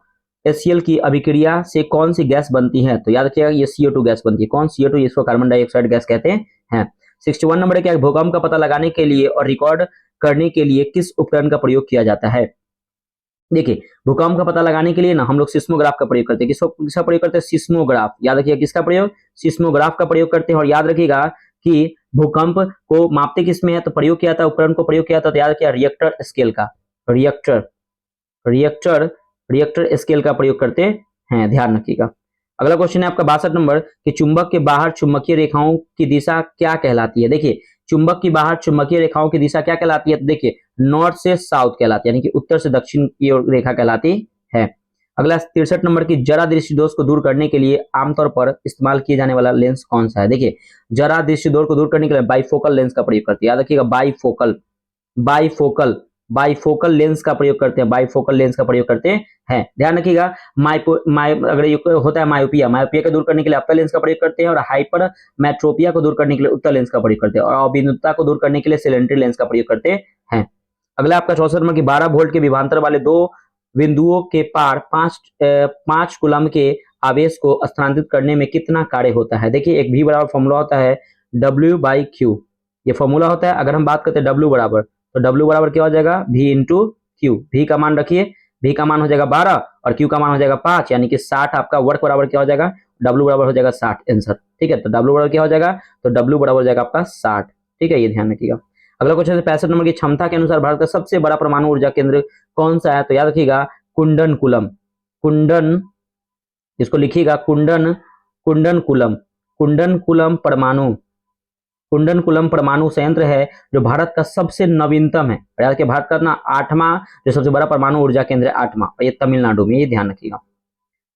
HCl की अभिक्रिया से कौन सी गैस बनती है? तो याद रखिएगा ये CO2 गैस बनती है। कौन? CO2, इसको कार्बन डाइऑक्साइड गैस कहते हैं। 61 नंबर है, क्या भूकंप का पता लगाने के लिए और रिकॉर्ड करने के लिए किस उपकरण का प्रयोग किया जाता है? देखिए भूकंप का पता लगाने के लिए ना हम लोग सिस्मोग्राफ का प्रयोग करते हैं। किसका प्रयोग करते हैं? सिस्मोग्राफ। याद रखिएगा किसका प्रयोग? सिस्मोग्राफ का प्रयोग करते हैं। और याद रखिएगा कि भूकंप को मापते किसमें है? तो प्रयोग किया था, उपकरण को प्रयोग किया था, तो याद रखिएगा रिएक्टर स्केल का, रिएक्टर रिएक्टर रिएक्टर स्केल का प्रयोग करते हैं, ध्यान रखिएगा। अगला क्वेश्चन है आपका 62 नंबर कि चुंबक के बाहर चुंबकीय रेखाओं की दिशा क्या कहलाती है? देखिए चुंबक की बाहर चुंबकीय रेखाओं की दिशा क्या कहलाती है? तो देखिए नॉर्थ से साउथ कहलाती है, यानी कि उत्तर से दक्षिण की ओर रेखा कहलाती है। अगला 63 नंबर की, जरा दृष्टि दोष को दूर करने के लिए आमतौर पर इस्तेमाल किए जाने वाला लेंस कौन सा है? देखिए जरा दृष्टि दोष को दूर करने के लिए बाइफोकल लेंस का प्रयोग करते हैं, याद रखिएगा बाइफोकल, बाइफोकल बाइफोकल लेंस का प्रयोग करते हैं, बाइफोकल लेंस का प्रयोग करते हैं, ध्यान रखिएगा। अगर ये होता है मायोपिया, मायोपिया को दूर करने के लिए अप्पर लेंस का प्रयोग करते हैं, और हाइपर मेट्रोपिया को दूर करने के लिए उत्तर लेंस का प्रयोग करते हैं, और अभिन्नता को दूर करने के लिए सिलेंड्री लेंस का प्रयोग करते हैं। अगला आपका 64 नंबर की, 12 वोल्ट के विभवांतर वाले दो बिंदुओं के पार 5 कूलम के आवेश को स्थानांतरित करने में कितना कार्य होता है? देखिए एक भी बराबर फॉर्मूला होता है W/Q, ये फॉर्मूला होता है। अगर हम बात करते हैं W बराबर, तो W बराबर क्या हो जाएगा? V into Q. V का मान रखिए, V का मान हो जाएगा 12 और Q का मान हो जाएगा 5, यानी कि 60। आपका वर्क बराबर क्या हो जाएगा? W बराबर हो जाएगा 60 आंसर, ठीक है। तो W बराबर क्या हो जाएगा? तो W बराबर हो जाएगा आपका 60, ठीक है, ये ध्यान रखिएगा। अगला क्वेश्चन है 65 नंबर की, क्षमता के अनुसार भारत का सबसे बड़ा परमाणु ऊर्जा केंद्र कौन सा है? तो याद रखिएगा कुंडनकुलम, कुंडन, इसको लिखिएगा कुंडनकुलम, कुंडनकुलम परमाणु, कुंडनकुलम परमाणु संयंत्र है जो भारत का सबसे नवीनतम है। याद रखिए भारत का ना 8वां जो सबसे बड़ा परमाणु ऊर्जा केंद्र है, 8वां, और ये तमिलनाडु में, ये ध्यान रखिएगा।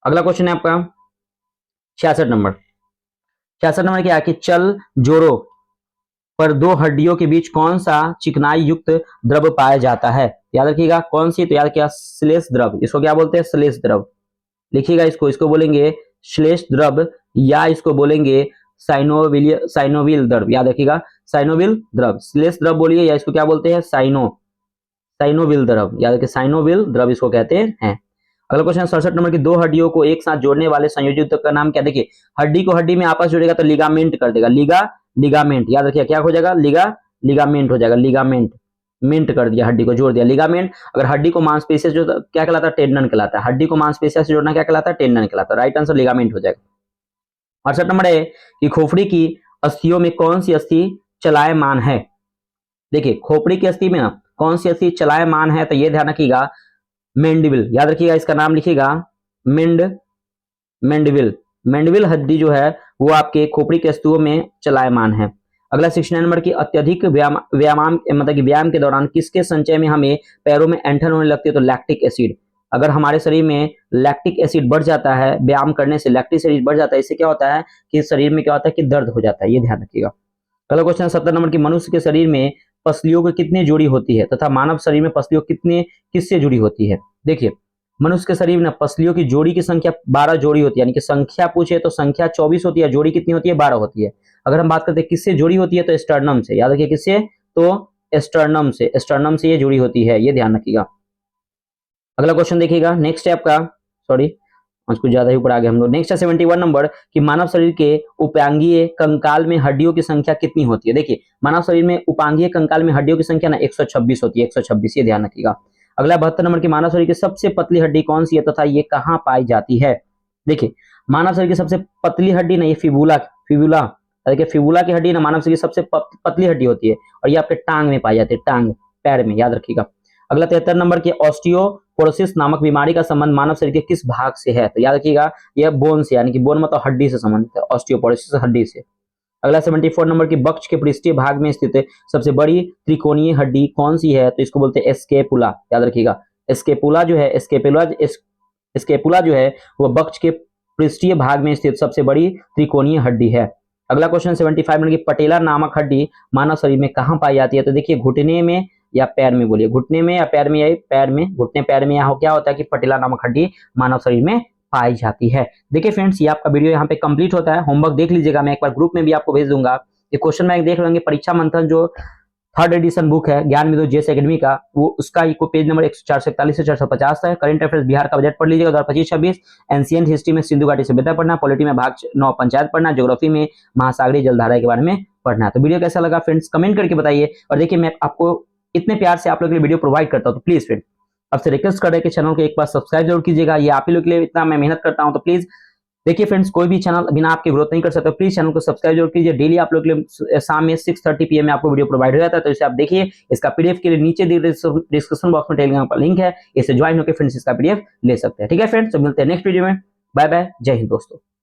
अगला क्वेश्चन है आपका 66 नंबर, 66 नंबर क्या है कि चल जोड़ों पर दो हड्डियों के बीच कौन सा चिकनाई युक्त द्रव पाया जाता है? याद रखिएगा कौन सी? तो याद रखिएगा श्लेष द्रव, इसको क्या बोलते हैं? श्लेष द्रव, लिखिएगा इसको बोलेंगे श्लेष द्रव, या इसको बोलेंगे साइनोविल द्रव, याद रखिएगा साइनोविल द्रव। श्लेष द्रव बोलिए, या इसको क्या बोलते हैं? साइनोविल द्रव, याद रखिए साइनोविल द्रव इसको कहते हैं। अगला क्वेश्चन 67 नंबर की, दो हड्डियों को एक साथ जोड़ने वाले संयोजित का नाम क्या? देखिए हड्डी को हड्डी में आपस जोड़ेगा तो लिगामेंट कर देगा, लिगामेंट, याद रखिए क्या हो जाएगा? लिगामेंट हो जाएगा, लिगामेंट, मिंट कर दिया, हड्डी को जोड़ दिया, लिगामेंट। अगर हड्डी को मांसपेशी से जो क्या कहलाता है? टेंडन कहलाता है। हड्डी को मांसपेशी से जोड़ना क्या कहलाता है? टेंडन कहलाता है। राइट आंसर लिगामेंट हो जाएगा। 68 नंबर है कि खोपड़ी की अस्थियों में कौन सी अस्थि चलायमान है? देखिए खोपड़ी की अस्थि में ना कौन सी अस्थि चलायमान है? तो ये ध्यान रखिएगा मेंडिविल, याद रखिएगा इसका नाम लिखिएगा मेंडिविल, मेंडिविल हड्डी जो है वो आपके खोपड़ी के अस्थियों में चलायमान है। अगला 69 नंबर की, अत्यधिक व्यायाम मतलब कि व्यायाम के दौरान किसके संचय में हमें पैरों में ऐंठन होने लगती है? तो लैक्टिक एसिड। अगर हमारे शरीर में लैक्टिक एसिड बढ़ जाता है, व्यायाम करने से लैक्टिक एसिड बढ़ जाता है, इससे क्या होता है कि शरीर में क्या होता है कि दर्द हो जाता है, ये ध्यान रखिएगा। अगला क्वेश्चन 70 नंबर की, मनुष्य के शरीर में पसलियों की कितनी जोड़ी होती है तथा मानव शरीर में पसलियों किससे जुड़ी होती है? देखिए मनुष्य के शरीर में पसलियों की जोड़ी की संख्या 12 जोड़ी होती है, यानी कि संख्या पूछे तो संख्या 24 होती है, जोड़ी कितनी होती है? 12 होती है। अगर हम बात करते हैं किससे जुड़ी होती है, तो स्टर्नम से, याद रखिए किससे? तो स्टर्नम से, स्टर्नम से ये जुड़ी होती है, ये ध्यान रखिएगा। अगला क्वेश्चन देखिएगा, नेक्स्ट है आपका सॉरी कुछ ज्यादा ही ऊपर आ गए हम लोग। नेक्स्ट है 71 नंबर कि मानव शरीर के उपांगीय कंकाल में हड्डियों की संख्या कितनी होती है। देखिए मानव शरीर में उपांगीय कंकाल में हड्डियों की संख्या ना 126 होती है, 126, ये ध्यान रखिएगा। अगला 72 नंबर की मानव शरीर की सबसे पतली हड्डी कौन सी है तथा ये कहाँ पाई जाती है। देखिए मानव शरीर की सबसे पतली हड्डी ना ये फिबुला फिबुला देखिए फिबुला की हड्डी ना मानव शरीर की सबसे पतली हड्डी होती है और ये आपके टांग में पाई जाती है, टांग पैर में, याद रखिएगा। अगला 73 नंबर की ऑस्टियोपोरोसिस नामक बीमारी का संबंध मानव शरीर के किस भाग से है, तो याद रखिएगा यह बोन से, यानी कि बोन मतलब हड्डी से संबंधित है, ऑस्टियोपोरोसिस हड्डी से। अगला 74 नंबर की बक्ष के पृष्ठीय भाग में स्थित सबसे बड़ी त्रिकोणीय हड्डी कौन सी है, तो इसको बोलते हैं स्कैपुला, याद रखिएगा। स्कैपुला जो है स्कैपुला जो है वो बक्ष के पृष्ठीय भाग में स्थित सबसे बड़ी त्रिकोणीय हड्डी है। अगला क्वेश्चन 75 नंबर की पटेला नामक हड्डी मानव शरीर में कहाँ पाई जाती है, तो देखिए घुटने में या पैर में, बोलिए घुटने में या पैर में, या पैर में, घुटने पैर में, यहाँ क्या होता है कि पटेला नामक हड्डी मानव शरीर में पाई जाती है। देखिए फ्रेंड्स ये आपका वीडियो यहाँ पे कंप्लीट होता है, होमवर्क देख लीजिएगा, मैं एक बार ग्रुप में भी आपको भेज दूंगा। ये क्वेश्चन बैंक देख लेंगे, परीक्षा मंथन जो 3rd एडिशन बुक है ज्ञान बिंदु जीएस एकेडमी का, वो उसका इको पेज नंबर 441 से 450 है। करंट अफेयर्स बिहार का बजट पढ़ लीजिएगा 2025-26, एंशिएंट हिस्ट्री में सिंधु घाटी सभ्यता पढ़ना, पॉलिटी में भाग 9 पंचायत पढ़ना, ज्योग्राफी में महासागरीय जलधारा के बारे में पढ़ना। तो वीडियो कैसा लगा फ्रेंड्स कमेंट करके बताइए। और देखिए मैं आपको इतने प्यार से आप लोग के लिए वीडियो प्रोवाइड करता हूं, तो प्लीज फ्रेंड आपसे रिक्वेस्ट कर रहे हैं कि चैनल को एक बार सब्सक्राइब जरूर कीजिएगा। ये आप ही लोग के लिए इतना मैं मेहनत करता हूं, तो प्लीज देखिए फ्रेंड्स कोई भी चैनल बिना आपके ग्रोथ नहीं कर सकता, प्लीज चैनल को सब्सक्राइब जरूर कीजिए। डेली आप लोग के लिए शाम में 6:30 PM में आपको वीडियो प्रोवाइड हो जाता है, तो इसे आप देखिए। इसका पीडीएफ के लिए नीचे डिस्क्रिप्शन बॉक्स में टेलीग्राम का लिंक है, इसे ज्वाइन होकर फ्रेंड्स इसका पीडीएफ ले सकते हैं। ठीक है फ्रेंड्स, तो मिलते हैं नेक्स्ट वीडियो में। बाय बाय, जय हिंद दोस्तों।